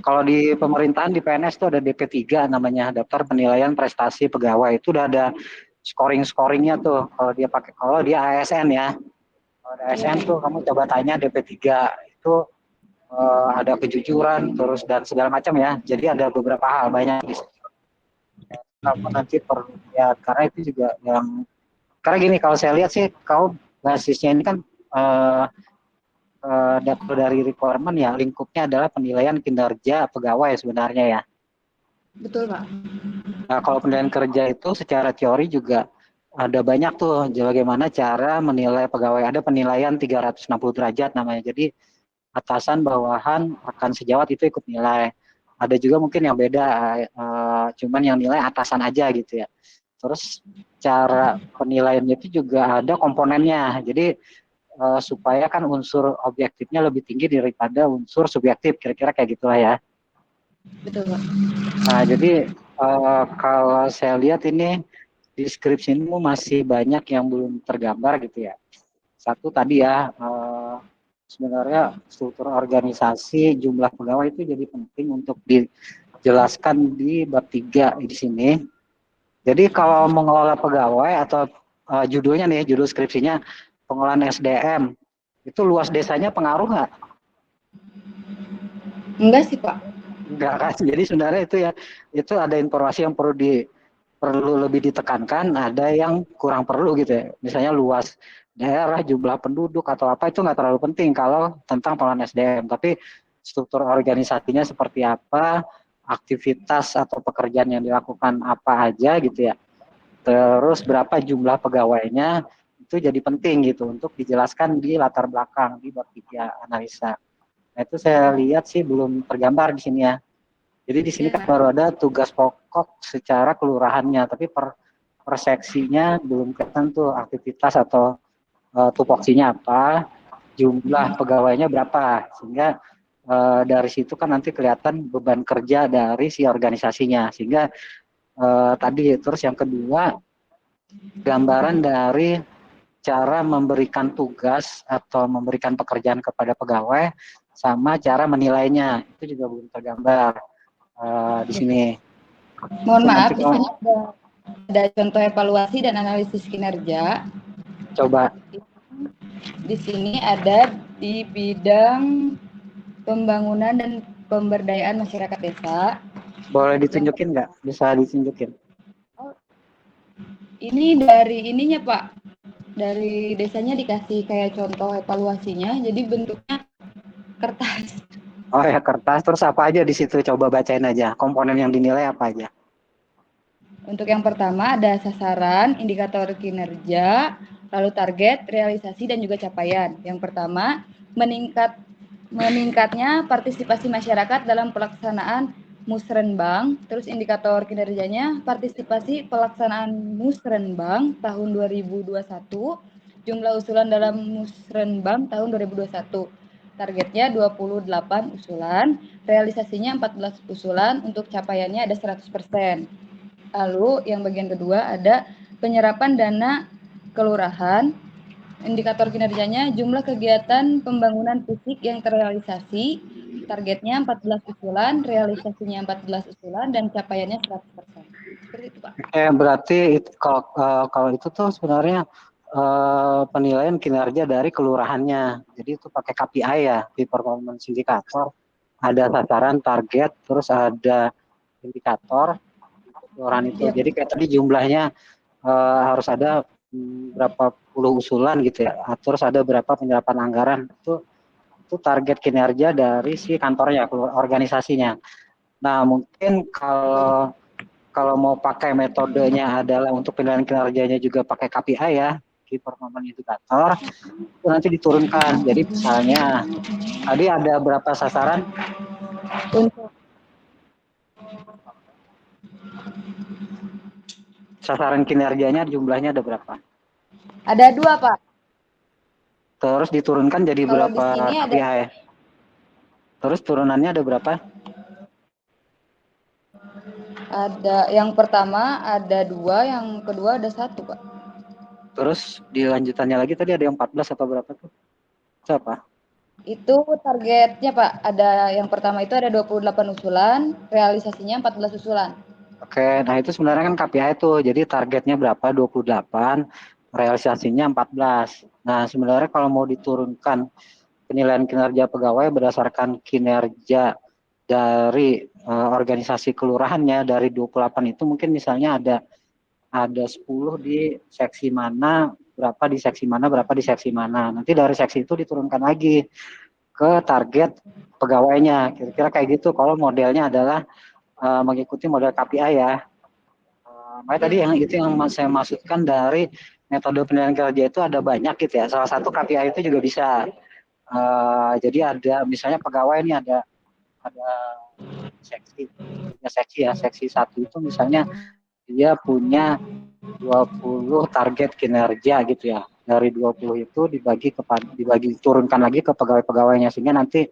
kalau di pemerintahan di PNS itu ada DP3 namanya, daftar penilaian prestasi pegawai. Itu udah ada scoringnya tuh. Kalau dia ASN ya. Kalau ada ASN tuh kamu coba tanya DP3 itu ada kejujuran terus dan segala macam ya. Jadi ada beberapa hal banyak di situ. Kamu nanti perlu lihat karena itu juga karena gini kalau saya lihat sih kau basisnya ini kan data dari requirement ya, lingkupnya adalah penilaian kinerja pegawai sebenarnya ya. Betul, Pak. Nah, kalau penilaian kerja itu secara teori juga ada banyak tuh bagaimana cara menilai pegawai. Ada penilaian 360 derajat namanya. Jadi atasan, bawahan, rekan sejawat itu ikut nilai. Ada juga mungkin yang beda, cuman yang nilai atasan aja gitu ya. Terus cara penilaiannya itu juga ada komponennya. Jadi supaya kan unsur objektifnya lebih tinggi daripada unsur subjektif, kira-kira kayak gitulah ya. Betul, Pak. Nah, jadi kalau saya lihat ini deskripsimu masih banyak yang belum tergambar gitu ya. Satu tadi ya, sebenarnya struktur organisasi, jumlah pegawai itu jadi penting untuk dijelaskan di bab 3 di sini. Jadi kalau mengelola pegawai atau judulnya nih, judul skripsinya pengelolaan SDM, itu luas desanya pengaruh nggak? Enggak sih, Pak. Enggak kan? Jadi sebenarnya itu ada informasi yang perlu lebih ditekankan, ada yang kurang perlu gitu ya. Misalnya luas daerah, jumlah penduduk atau apa itu nggak terlalu penting kalau tentang pengelolaan SDM. Tapi struktur organisasinya seperti apa, aktivitas atau pekerjaan yang dilakukan apa aja gitu ya. Terus berapa jumlah pegawainya itu jadi penting gitu untuk dijelaskan di latar belakang di bab 3 analisa. Nah, itu saya lihat sih belum tergambar di sini ya. Jadi di sini kan baru ada tugas pokok secara kelurahannya, tapi per seksinya belum kelihatan tuh aktivitas atau tupoksinya apa, jumlah pegawainya berapa, sehingga dari situ kan nanti kelihatan beban kerja dari si organisasinya. Sehingga tadi terus yang kedua gambaran dari cara memberikan tugas atau memberikan pekerjaan kepada pegawai sama cara menilainya itu juga belum tergambar di sini. Mohon maaf, di sini ada contoh evaluasi dan analisis kinerja. Coba. Di sini ada di bidang pembangunan dan pemberdayaan masyarakat desa. Boleh ditunjukin nggak? Bisa ditunjukin. Ini dari ininya Pak, dari desanya dikasih kayak contoh evaluasinya, jadi bentuknya kertas. Oh ya kertas, terus apa aja di situ? Coba bacain aja, komponen yang dinilai apa aja? Untuk yang pertama ada sasaran, indikator kinerja, lalu target, realisasi, dan juga capaian. Yang pertama, meningkatnya partisipasi masyarakat dalam pelaksanaan Musrenbang, terus indikator kinerjanya partisipasi pelaksanaan Musrenbang tahun 2021, jumlah usulan dalam Musrenbang tahun 2021. Targetnya 28 usulan, realisasinya 14 usulan, untuk capaiannya ada 100%. Lalu yang bagian kedua ada penyerapan dana kelurahan, indikator kinerjanya jumlah kegiatan pembangunan fisik yang terrealisasi, targetnya 14 usulan, realisasinya 14 usulan, dan capaiannya 100%. Seperti itu, Pak. Berarti kalau itu tuh sebenarnya penilaian kinerja dari kelurahannya. Jadi itu pakai KPI ya, Key Performance Indicator. Ada sasaran, target, terus ada indikator kelurahan itu. Jadi kayak tadi jumlahnya harus ada berapa puluh usulan gitu ya. Terus ada berapa penyerapan anggaran. Itu target kinerja dari si kantornya, organisasinya. Nah, mungkin kalau mau pakai metodenya adalah untuk penilaian kinerjanya juga pakai KPI ya, Key Performance Indicator, itu nanti diturunkan. Jadi misalnya tadi ada berapa sasaran? sasaran kinerjanya jumlahnya ada berapa? Ada 2, Pak. Terus diturunkan jadi Kalau di berapa sini ada KPI? Terus turunannya ada berapa? yang pertama ada 2, yang kedua ada 1, Pak. Terus dilanjutannya lagi tadi ada yang 14 atau berapa tuh? Siapa? Itu targetnya, Pak. Ada yang pertama itu ada 28 usulan, realisasinya 14 usulan. Oke, nah itu sebenarnya kan KPI itu. Jadi targetnya berapa? 28, realisasinya 14. Nah, sebenarnya kalau mau diturunkan penilaian kinerja pegawai berdasarkan kinerja dari organisasi kelurahannya dari 28 itu mungkin misalnya ada 10 di seksi mana, berapa di seksi mana, berapa di seksi mana. Nanti dari seksi itu diturunkan lagi ke target pegawainya. Kira-kira kayak gitu kalau modelnya adalah mengikuti model KPI ya. Makanya tadi yang itu yang saya maksudkan dari metode penilaian kinerja itu ada banyak gitu ya. Salah satu KPI itu juga bisa. Jadi ada misalnya pegawai ini ada seksi 1 itu misalnya dia punya 20 target kinerja gitu ya. Dari 20 itu dibagi turunkan lagi ke pegawai-pegawainya sehingga nanti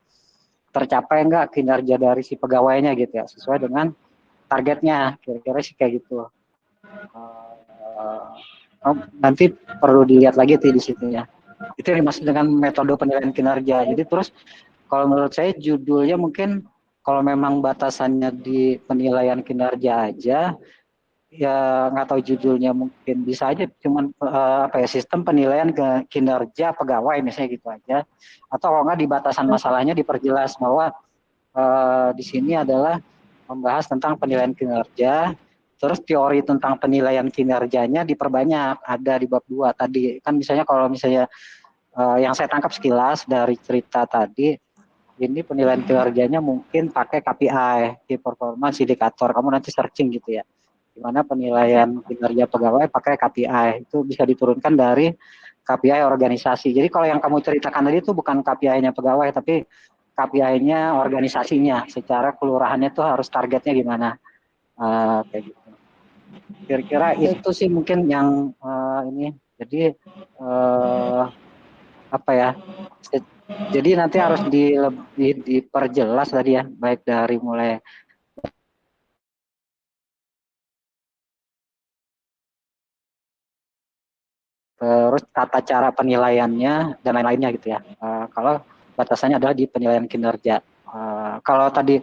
tercapai enggak kinerja dari si pegawainya gitu ya sesuai dengan targetnya, kira-kira sih kayak gitu. Nanti perlu dilihat lagi tuh di situ ya. Itu yang dimaksud dengan metode penilaian kinerja. Jadi terus kalau menurut saya judulnya mungkin kalau memang batasannya di penilaian kinerja aja, ya nggak tahu judulnya mungkin bisa aja cuman sistem penilaian kinerja pegawai misalnya gitu aja. Atau kalau nggak di batasan masalahnya diperjelas bahwa di sini adalah membahas tentang penilaian kinerja. Terus teori tentang penilaian kinerjanya diperbanyak, ada di bab 2 tadi. Kan misalnya kalau misalnya yang saya tangkap sekilas dari cerita tadi, ini penilaian kinerjanya mungkin pakai KPI, Key Performance Indicator. Kamu nanti searching gitu ya. Gimana penilaian kinerja pegawai pakai KPI. Itu bisa diturunkan dari KPI organisasi. Jadi kalau yang kamu ceritakan tadi itu bukan KPI-nya pegawai, tapi KPI-nya organisasinya. Secara kelurahannya tuh harus targetnya gimana. Kayak gitu. Kira-kira itu sih mungkin yang ini. Jadi apa ya? Jadi nanti harus diperjelas tadi ya, baik dari mulai terus tata cara penilaiannya dan lain-lainnya gitu ya. Kalau batasannya adalah di penilaian kinerja. Kalau tadi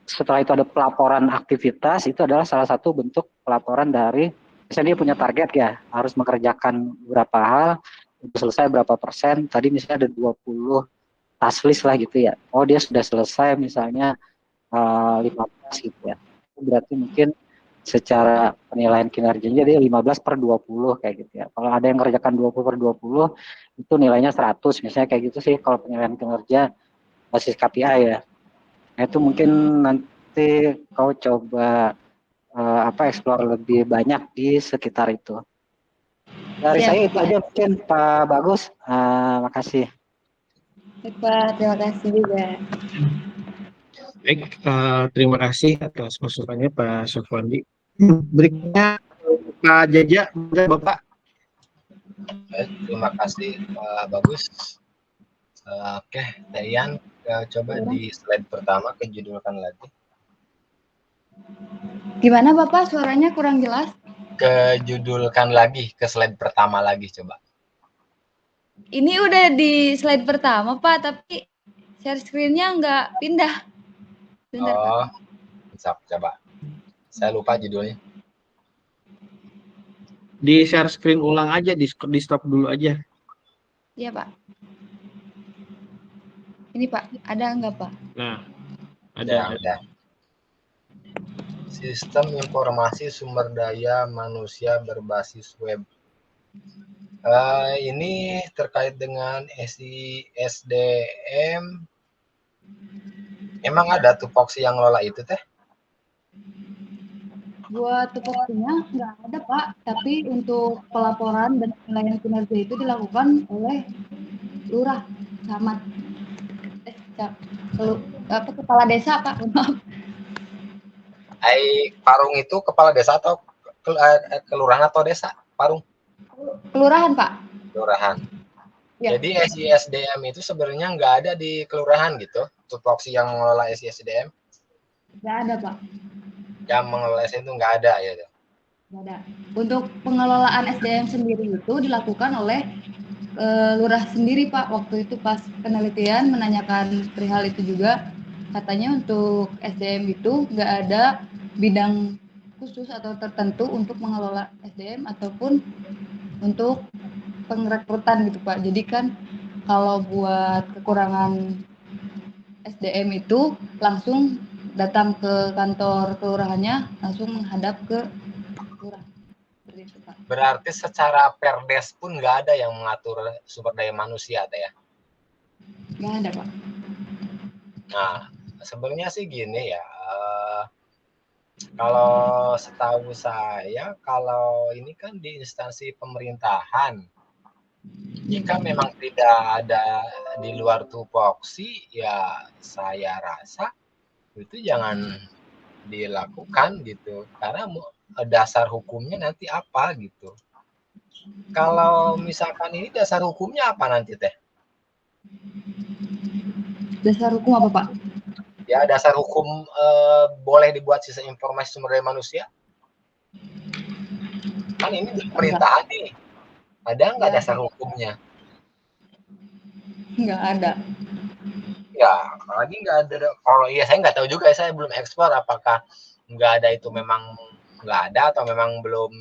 setelah itu ada pelaporan aktivitas, itu adalah salah satu bentuk pelaporan dari, misalnya dia punya target ya, harus mengerjakan beberapa hal, selesai berapa persen, tadi misalnya ada 20 task list lah gitu ya. Oh dia sudah selesai misalnya 15 gitu ya. Berarti mungkin secara penilaian kinerjanya dia 15/20 kayak gitu ya. Kalau ada yang mengerjakan 20/20 itu nilainya 100 misalnya kayak gitu sih kalau penilaian kinerja basis KPI ya. Nah, itu mungkin nanti kau coba explore lebih banyak di sekitar itu. Dari saya itu aja mungkin Pak Bagus. Makasih. Pak, terima kasih juga. Baik, terima kasih atas masukannya Pak Sofwandi. Berikutnya Pak Jaja, Bapak. Terima kasih Pak Bagus. Oke, Dayan, coba di slide pertama kejudulkan lagi. Gimana Bapak, suaranya kurang jelas? Kejudulkan lagi, ke slide pertama lagi coba. Ini udah di slide pertama Pak, tapi share screen-nya nggak pindah. Bentar, oh, Pak. Coba. Saya lupa judulnya. Di share screen ulang aja, di stop dulu aja. Iya Pak. Ini Pak, ada nggak Pak? Nah, ada. Sistem informasi sumber daya manusia berbasis web. Ini terkait dengan SDM. Emang ada tupoksi yang ngelola itu teh? Buat tupoksinya nggak ada Pak, tapi untuk pelaporan dan penilaian kinerja itu dilakukan oleh lurah, camat, kepala desa Pak. Parung itu kepala desa atau kelurahan atau desa, Parung? Kelurahan, Pak. Kelurahan. Ya. Jadi SISDM itu sebenarnya nggak ada di kelurahan gitu, tupoksi yang mengelola SISDM? Nggak ada, Pak. Yang mengelola SISDM itu nggak ada ya? Nggak ada. Untuk pengelolaan SDM sendiri itu dilakukan oleh lurah sendiri, Pak. Waktu itu pas penelitian menanyakan perihal itu juga, katanya untuk SDM itu nggak ada bidang khusus atau tertentu untuk mengelola SDM ataupun untuk pengrekrutan gitu, Pak. Jadi kan kalau buat kekurangan SDM itu langsung datang ke kantor kelurahannya, langsung menghadap ke lurah. Seperti itu, Pak. Berarti secara perdes pun nggak ada yang mengatur sumber daya manusia, Teh ya? Nggak ada, Pak. Nah, sebenarnya sih gini ya, kalau setahu saya, kalau ini kan di instansi pemerintahan, jika memang tidak ada di luar tupoksi, ya saya rasa itu jangan dilakukan gitu, karena dasar hukumnya nanti apa gitu. Kalau misalkan ini dasar hukumnya apa nanti, Teh? Dasar hukum apa, Pak? Ya, dasar hukum boleh dibuat sistem informasi sumber daya manusia? Kan ini di pemerintahan nih. Ada nggak Ya, dasar hukumnya? nggak ada. Ya, apalagi nggak ada. Kalau iya saya nggak tahu juga, saya belum eksplor apakah nggak ada itu memang nggak ada atau memang belum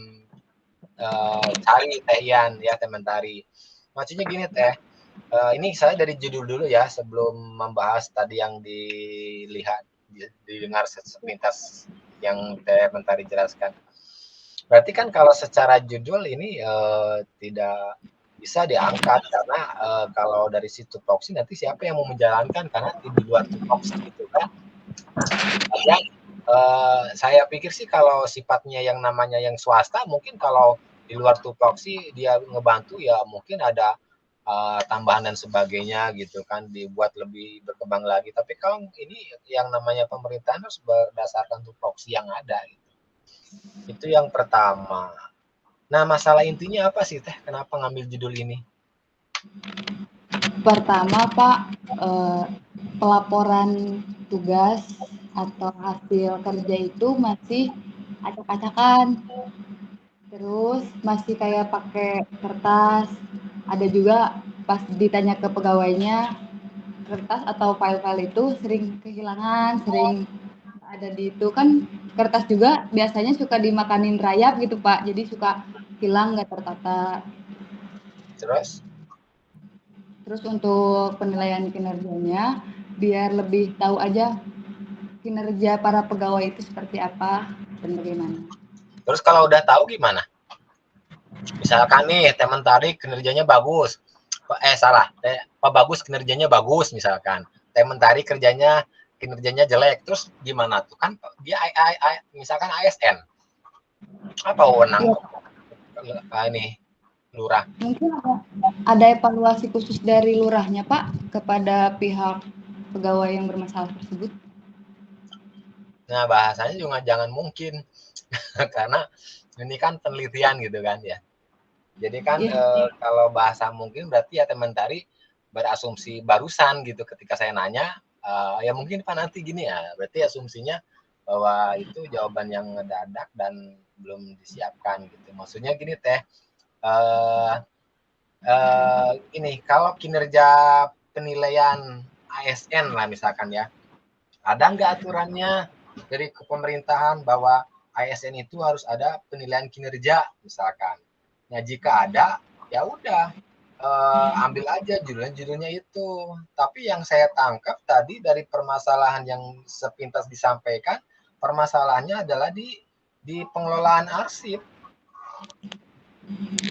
cari Teh Ian ya, Tementari. Maksudnya gini Teh, ini saya dari judul dulu ya sebelum membahas tadi yang didengar sepintas yang Teh Mentari jelaskan. Berarti kan kalau secara judul ini tidak bisa diangkat karena kalau dari situ tupoksi nanti siapa yang mau menjalankan karena di luar tupoksi gitu kan. Ya, saya pikir sih kalau sifatnya yang namanya yang swasta mungkin kalau di luar tupoksi dia ngebantu ya mungkin ada tambahan dan sebagainya gitu kan dibuat lebih berkembang lagi. Tapi kalau ini yang namanya pemerintahan harus berdasarkan tupoksi yang ada gitu. Itu yang pertama. Nah, masalah intinya apa sih Teh? Kenapa ngambil judul ini? Pertama, Pak, pelaporan tugas atau hasil kerja itu masih acak-acakan. Terus masih kayak pakai kertas. Ada juga pas ditanya ke pegawainya, kertas atau file-file itu sering kehilangan, sering ada di itu kan kertas juga biasanya suka dimakanin rayap gitu, Pak. Jadi suka hilang nggak tertata. Terus untuk penilaian kinerjanya biar lebih tahu aja kinerja para pegawai itu seperti apa dan bagaimana. Terus kalau udah tahu gimana? Misalkan nih Tementari kinerjanya bagus. Pak Bagus kinerjanya bagus misalkan. Tementari kinerjanya jelek. Terus gimana tuh? Kan dia misalkan ASN. Apa wewenang ini lurah? Mungkin ada evaluasi khusus dari lurahnya, Pak, kepada pihak pegawai yang bermasalah tersebut. Nah, bahasanya juga jangan mungkin karena ini kan penelitian gitu kan ya. Jadi kan kalau bahasa mungkin berarti ya Tementari berasumsi barusan gitu ketika saya nanya ya mungkin Pak nanti gini ya, berarti asumsinya bahwa itu jawaban yang ngedadak dan belum disiapkan gitu. Maksudnya gini Teh, ini kalau kinerja penilaian ASN lah misalkan ya, ada nggak aturannya dari pemerintahan bahwa ASN itu harus ada penilaian kinerja misalkan. Nah jika ada, ya udah ambil aja judulnya itu. Tapi yang saya tangkap tadi dari permasalahan yang sepintas disampaikan, permasalahannya adalah di pengelolaan arsip.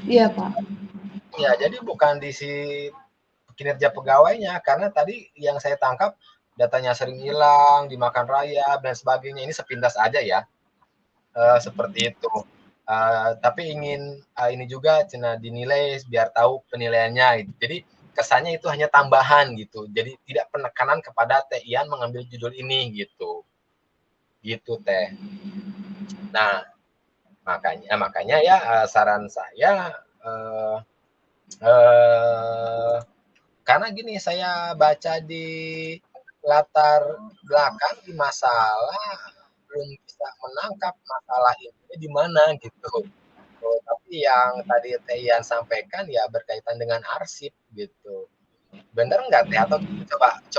Iya Pak. Ya jadi bukan di si kinerja pegawainya, karena tadi yang saya tangkap datanya sering hilang, dimakan rayap dan sebagainya. Ini sepintas aja ya, seperti itu. Tapi ingin ini juga cina dinilai biar tahu penilaiannya. Jadi kesannya itu hanya tambahan gitu. Jadi tidak penekanan kepada Teh Ian mengambil judul ini gitu. Gitu Teh. Nah, Makanya ya saran saya karena gini, saya baca di latar belakang di masalah belum bisa menangkap masalah ini di mana gitu. Tapi yang tadi Teh Ian sampaikan ya berkaitan dengan arsip gitu. Bener nggak Teh? Atau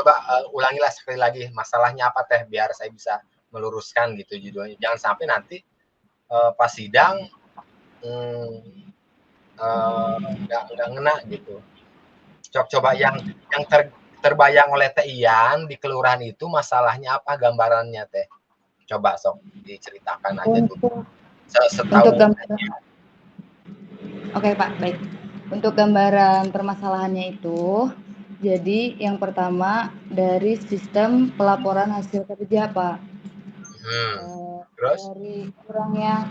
coba ulangilah sekali lagi masalahnya apa Teh biar saya bisa meluruskan gitu judulnya. Jangan sampai nanti pas sidang nggak ngena gitu. Coba yang terbayang oleh Teh Ian di kelurahan itu masalahnya apa gambarannya Teh? Coba sok diceritakan aja dulu. Setahu Oke Pak, baik. Untuk gambaran permasalahannya itu, jadi yang pertama dari sistem pelaporan hasil kerja Pak. Terus? Dari kurangnya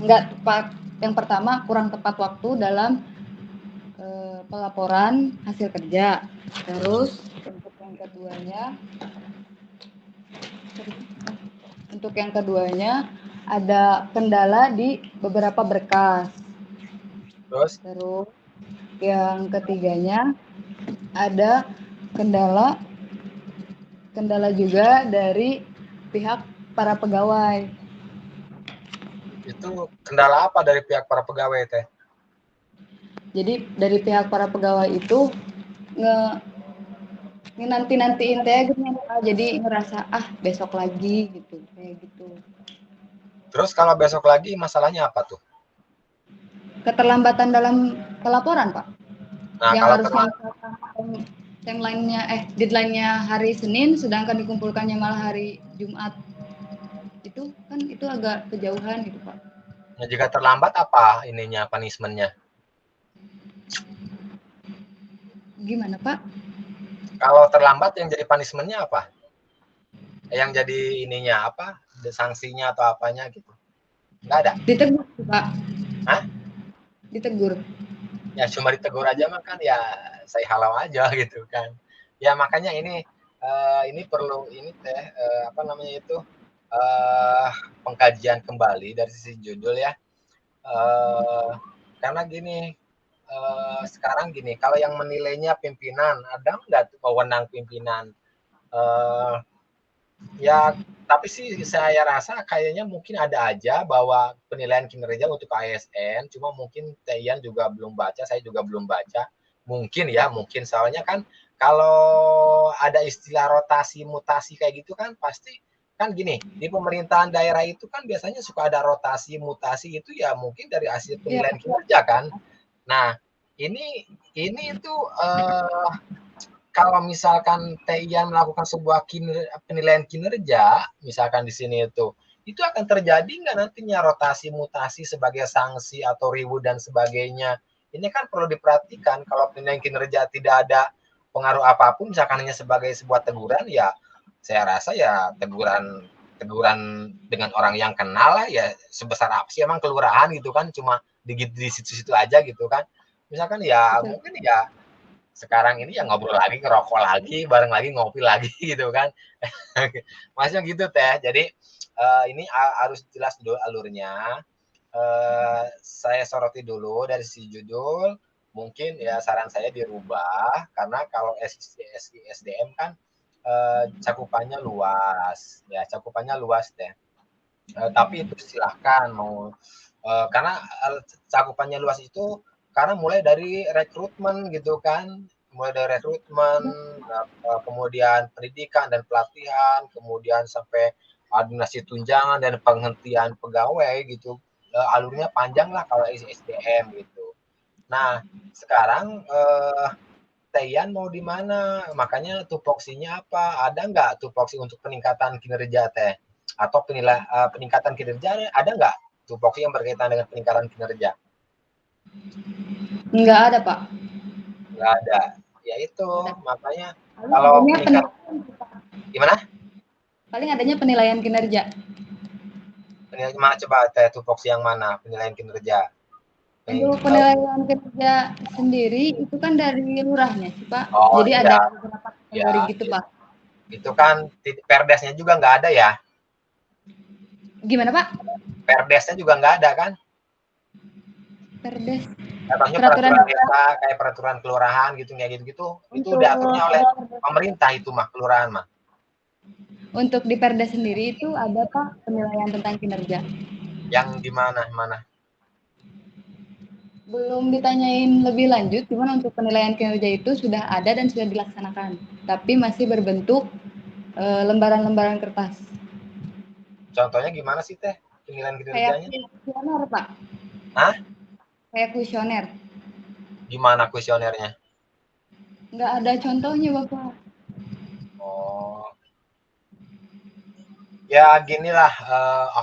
enggak tepat, yang pertama kurang tepat waktu dalam pelaporan hasil kerja. Terus untuk yang keduanya ada kendala di beberapa berkas. Terus yang ketiganya ada kendala juga dari pihak para pegawai. Itu kendala apa dari pihak para pegawai Teh? Jadi dari pihak para pegawai itu nanti-nantiin Teh jadi ngerasa besok lagi gitu, kayak gitu. Terus kalau besok lagi masalahnya apa tuh? Keterlambatan dalam pelaporan Pak. Nah, yang kalau harusnya deadline-nya hari Senin sedangkan dikumpulkannya malah hari Jumat. Itu agak kejauhan gitu Pak. Nah, jika terlambat apa ininya punishment-nya? Gimana Pak? Kalau terlambat yang jadi punishment-nya apa? Yang jadi ininya apa? Sanksinya atau apanya gitu? Nggak ada? Ditegur Pak. Hah? Ditegur. Ya cuma ditegur aja mah kan ya saya halau aja gitu kan. Ya makanya ini perlu ini Teh apa namanya itu pengkajian kembali dari sisi judul ya. Karena gini sekarang gini, kalau yang menilainya pimpinan, ada nggak wewenang pimpinan? Ya, tapi sih saya rasa kayaknya mungkin ada aja bahwa penilaian kinerja untuk ASN, cuma mungkin Tian juga belum baca, saya juga belum baca. Mungkin ya, mungkin soalnya kan kalau ada istilah rotasi mutasi kayak gitu kan pasti kan gini, di pemerintahan daerah itu kan biasanya suka ada rotasi mutasi itu ya mungkin dari hasil penilaian kinerja kan. Nah, ini itu kalau misalkan Tian melakukan sebuah penilaian kinerja, misalkan di sini itu akan terjadi nggak nantinya rotasi mutasi sebagai sanksi atau reward dan sebagainya. Ini kan perlu diperhatikan kalau penilaian kinerja tidak ada pengaruh apapun, misalkan hanya sebagai sebuah teguran, ya saya rasa ya teguran dengan orang yang kenal lah ya sebesar apa sih emang kelurahan gitu kan, cuma di situ-situ aja gitu kan. Misalkan ya mungkin ya sekarang ini ya ngobrol lagi, ngerokok lagi, bareng lagi, ngopi lagi gitu kan. Maksudnya gitu Teh. Jadi ini harus jelas dulu alurnya. Saya soroti dulu dari sisi judul. Mungkin ya saran saya dirubah karena kalau SDM kan cakupannya luas, ya cakupannya luas Teh. Tapi itu silahkan mau karena cakupannya luas itu karena mulai dari rekrutmen gitu kan, mulai dari rekrutmen, kemudian pendidikan dan pelatihan, kemudian sampai administrasi tunjangan dan penghentian pegawai gitu. Alurnya panjang lah kalau SDM gitu. Nah, sekarang Tian mau di mana? Makanya tupoksinya apa? Ada nggak tupoksi untuk peningkatan kinerja Teh? Atau peningkatan kinerja ada nggak tupoksi yang berkaitan dengan peningkatan kinerja? Nggak ada Pak. Nggak ada. Ya itu makanya kalau gimana? Paling adanya penilaian kinerja. Penilaian mana coba Teh tupoksi yang mana penilaian kinerja? Untuk penilaian kinerja sendiri itu kan dari lurahnya sih Pak. Oh, jadi iya. Ada beberapa kategori gitu Pak. Itu kan perdesnya juga nggak ada ya? Gimana Pak? Perdesnya juga nggak ada kan? Perdes. Contohnya peraturan desa, kayak peraturan kelurahan gitu, kayak gitu-gitu. Itu diaturnya oleh pemerintah itu mah, kelurahan mah. Untuk di Perdes sendiri itu ada Pak penilaian tentang kinerja? Yang di mana? Belum ditanyain lebih lanjut, cuman untuk penilaian kinerja itu sudah ada dan sudah dilaksanakan, tapi masih berbentuk lembaran-lembaran kertas. Contohnya gimana sih Teh penilaian kinerjanya? Kayak kuesioner Pak. Hah? Kayak kuesioner. Gimana kuesionernya? Nggak ada contohnya Bapak. Oh. Ya ginilah,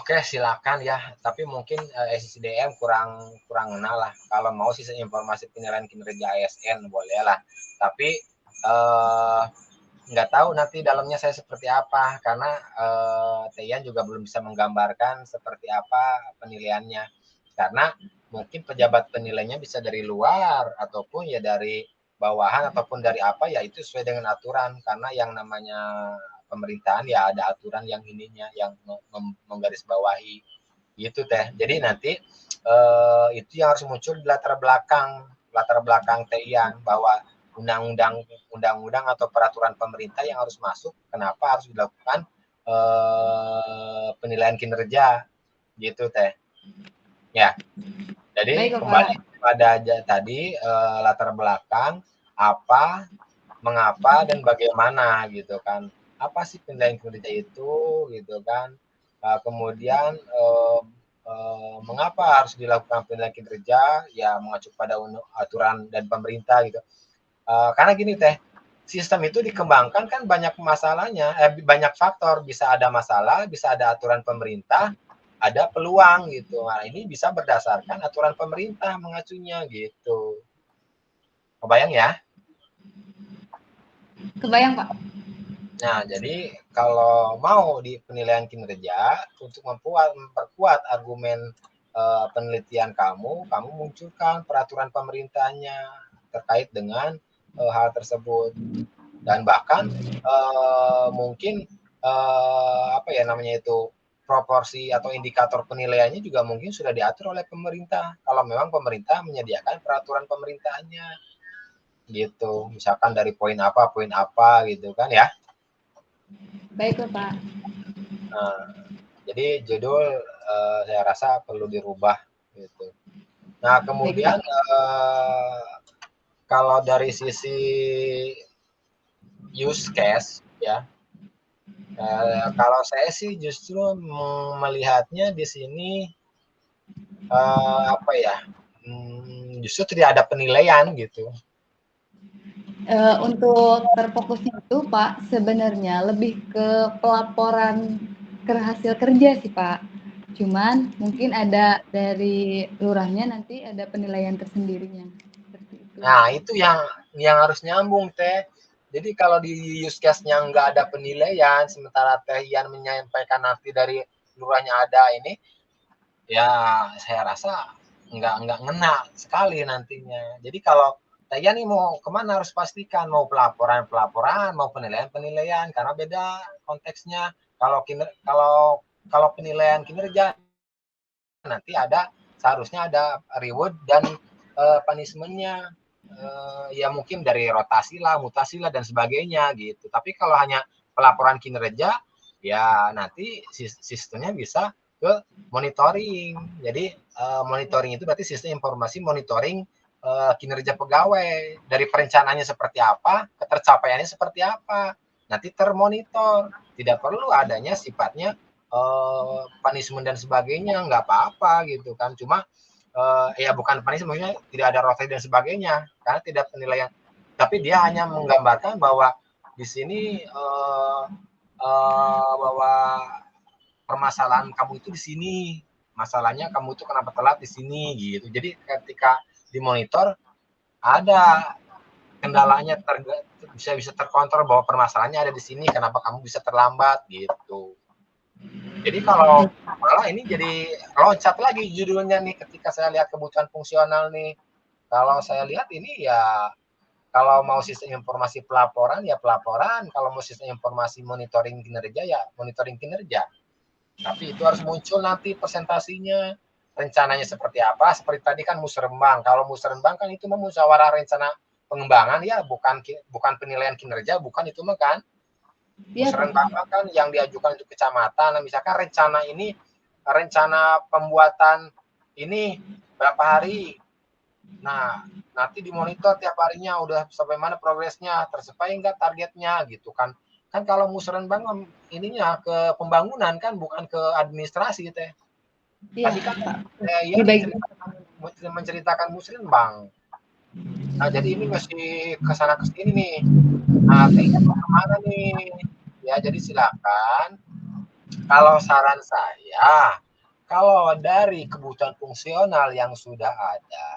oke silakan ya. Tapi mungkin SDM kurang kenal lah. Kalau mau sistem informasi penilaian kinerja ASN boleh lah. Tapi nggak tahu nanti dalamnya saya seperti apa karena Tian juga belum bisa menggambarkan seperti apa penilaiannya. Karena mungkin pejabat penilainya bisa dari luar ataupun ya dari bawahan ataupun dari apa ya itu sesuai dengan aturan karena yang namanya pemerintahan ya ada aturan yang ininya yang menggarisbawahi gitu Teh. Jadi nanti itu yang harus muncul di latar belakang Tian bahwa undang-undang atau peraturan pemerintah yang harus masuk kenapa harus dilakukan penilaian kinerja gitu Teh. Ya. Jadi baik, kembali pada tadi latar belakang apa, mengapa dan bagaimana gitu kan. Apa sih penilaian kinerja itu gitu kan. Kemudian mengapa harus dilakukan penilaian kinerja ya mengacu pada aturan dan pemerintah gitu. Karena gini Teh, sistem itu dikembangkan kan banyak masalahnya, banyak faktor, bisa ada masalah, bisa ada aturan pemerintah, ada peluang gitu. Nah, ini bisa berdasarkan aturan pemerintah mengacunya gitu. Kebayang ya? Kebayang Pak. Nah, jadi kalau mau di penilaian kinerja untuk memperkuat argumen penelitian kamu munculkan peraturan pemerintahnya terkait dengan hal tersebut dan bahkan mungkin apa ya namanya itu proporsi atau indikator penilaiannya juga mungkin sudah diatur oleh pemerintah kalau memang pemerintah menyediakan peraturan pemerintahnya gitu misalkan dari poin apa gitu kan ya. Baik Pak. Nah, jadi judul saya rasa perlu dirubah gitu. Nah kemudian kalau dari sisi use case ya kalau saya sih justru melihatnya di sini apa ya justru tidak ada penilaian gitu. Untuk terfokusnya itu Pak sebenarnya lebih ke pelaporan hasil kerja sih Pak. Cuman mungkin ada dari lurahnya nanti ada penilaian tersendirinya. Nah itu yang harus nyambung Teh. Jadi kalau di use case-nya nggak ada penilaian, sementara Teh Ian menyampaikan nanti dari lurahnya ada ini, ya saya rasa nggak ngena sekali nantinya. Jadi kalau Teh Ian nih mau kemana harus pastikan, mau pelaporan, mau penilaian, karena beda konteksnya. Kalau penilaian kinerja nanti seharusnya ada reward dan punishment-nya. Ya mungkin dari rotasi lah, mutasi lah dan sebagainya gitu. Tapi kalau hanya pelaporan kinerja, ya nanti sistemnya bisa ke monitoring. Jadi monitoring itu berarti sistem informasi monitoring kinerja pegawai dari perencanaannya seperti apa, ketercapaiannya seperti apa. Nanti termonitor. Tidak perlu adanya sifatnya punishment dan sebagainya, nggak apa-apa gitu kan. Cuma ya bukan punishment, maksudnya tidak ada rotasi dan sebagainya karena tidak penilaian. Tapi dia hanya menggambarkan bahwa di sini bahwa permasalahan kamu itu di sini, masalahnya kamu itu kenapa telat di sini gitu. Jadi ketika dimonitor ada kendalanya bisa terkontrol bahwa permasalahannya ada di sini, kenapa kamu bisa terlambat gitu. Jadi kalau malah ini jadi loncat lagi judulnya nih ketika saya lihat kebutuhan fungsional nih. Kalau saya lihat ini ya kalau mau sistem informasi pelaporan ya pelaporan, kalau mau sistem informasi monitoring kinerja ya monitoring kinerja. Tapi itu harus muncul nanti presentasinya, rencananya seperti apa. Seperti tadi kan musrenbang. Kalau musrenbang kan itu musyawarah rencana pengembangan ya, bukan penilaian kinerja, bukan itu mah kan. Musrenbang kan yang diajukan itu kecamatan. Nah, misalkan rencana pembuatan ini berapa hari. Nah, nanti dimonitor tiap harinya udah sampai mana progresnya, tercapai enggak targetnya gitu kan. Kan kalau musrenbang ininya ke pembangunan kan, bukan ke administrasi gitu ya. Tadi kan menceritakan musrenbang. Nah, jadi ini masih kesana kesini nih. Nah, kayaknya mau kemana nih? Ya, jadi silakan. Kalau saran saya, kalau dari kebutuhan fungsional yang sudah ada,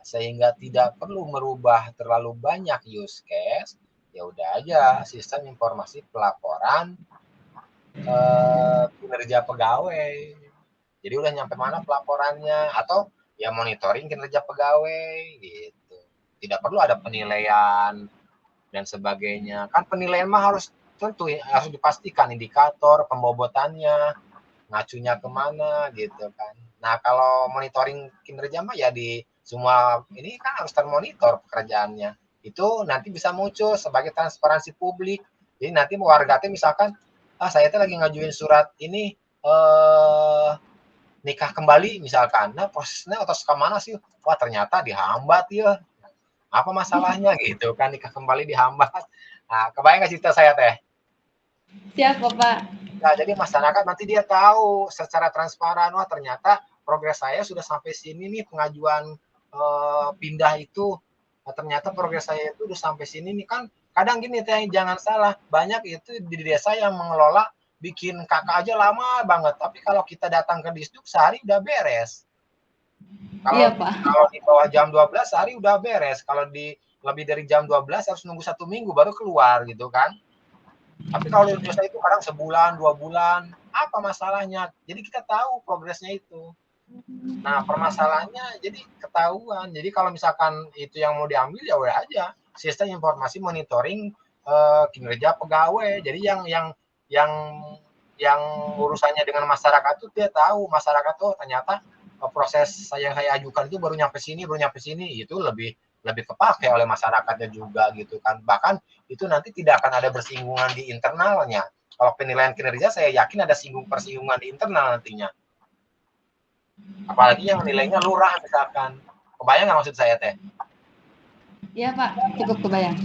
sehingga tidak perlu merubah terlalu banyak use case, ya udah aja sistem informasi pelaporan kinerja pegawai. Jadi udah nyampe mana pelaporannya, atau ya monitoring kinerja pegawai gitu. Tidak perlu ada penilaian dan sebagainya. Kan penilaian mah harus dipastikan indikator pembobotannya, ngacunya kemana gitu kan. Nah, kalau monitoring kinerja mah ya di semua ini kan harus termonitor pekerjaannya. Itu nanti bisa muncul sebagai transparansi publik. Jadi nanti warga misalkan, saya lagi ngajuin surat ini nikah kembali misalkan. Nah, prosesnya otos ke mana sih? Wah, ternyata dihambat ya. Apa masalahnya gitu kan, nikah kembali dihambat. Nah, kebayang nggak cerita saya teh? Siap, Bapak. Nah, jadi masyarakat nanti dia tahu secara transparan, wah ternyata progres saya sudah sampai sini nih, pengajuan pindah itu, nah, ternyata progres saya itu udah sampai sini nih. Kan kadang gini teh, jangan salah, banyak itu di desa yang mengelola bikin kakak aja lama banget, tapi kalau kita datang ke Disduk sehari udah beres. Kalau di bawah jam 12 sehari udah beres, kalau di lebih dari jam 12 harus nunggu 1 minggu baru keluar gitu kan. Tapi kalau di desa itu kadang sebulan, 2 bulan, apa masalahnya? Jadi kita tahu progresnya itu. Nah, permasalahannya jadi ketahuan. Jadi kalau misalkan itu yang mau diambil ya udah aja sistem informasi monitoring kinerja pegawai. Jadi yang urusannya dengan masyarakat tuh dia tahu, masyarakat tuh ternyata proses saya ajukan itu baru nyampe sini, itu lebih kepake oleh masyarakatnya juga gitu kan. Bahkan itu nanti tidak akan ada bersinggungan di internalnya. Kalau penilaian kinerja saya yakin ada persinggungan di internal nantinya. Apalagi yang nilainya lurah misalkan. Kebayang nggak maksud saya teh? Iya Pak, cukup kebayang.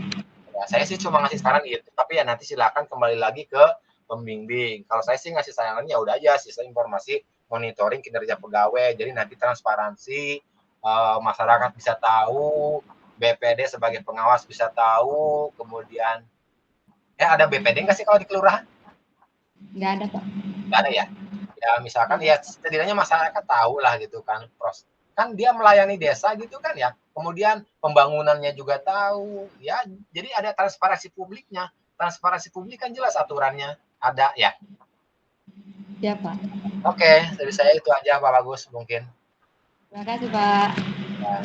Ya, saya sih cuma ngasih saran gitu, tapi ya nanti silakan kembali lagi ke pembimbing. Kalau saya sih ngasih saran ya udah aja sistem informasi monitoring kinerja pegawai, jadi nanti transparansi, masyarakat bisa tahu, BPD sebagai pengawas bisa tahu, kemudian ada BPD nggak sih kalau di kelurahan? Nggak ada Pak. Nggak ada ya? Ya misalkan ya setidaknya masyarakat tahu lah gitu kan, kan dia melayani desa gitu kan ya, kemudian pembangunannya juga tahu ya, jadi ada transparansi publiknya. Transparansi publik kan jelas aturannya ada ya. Ya Pak. Oke, dari saya itu aja Pak Bagus mungkin. Terima kasih Pak. Ya.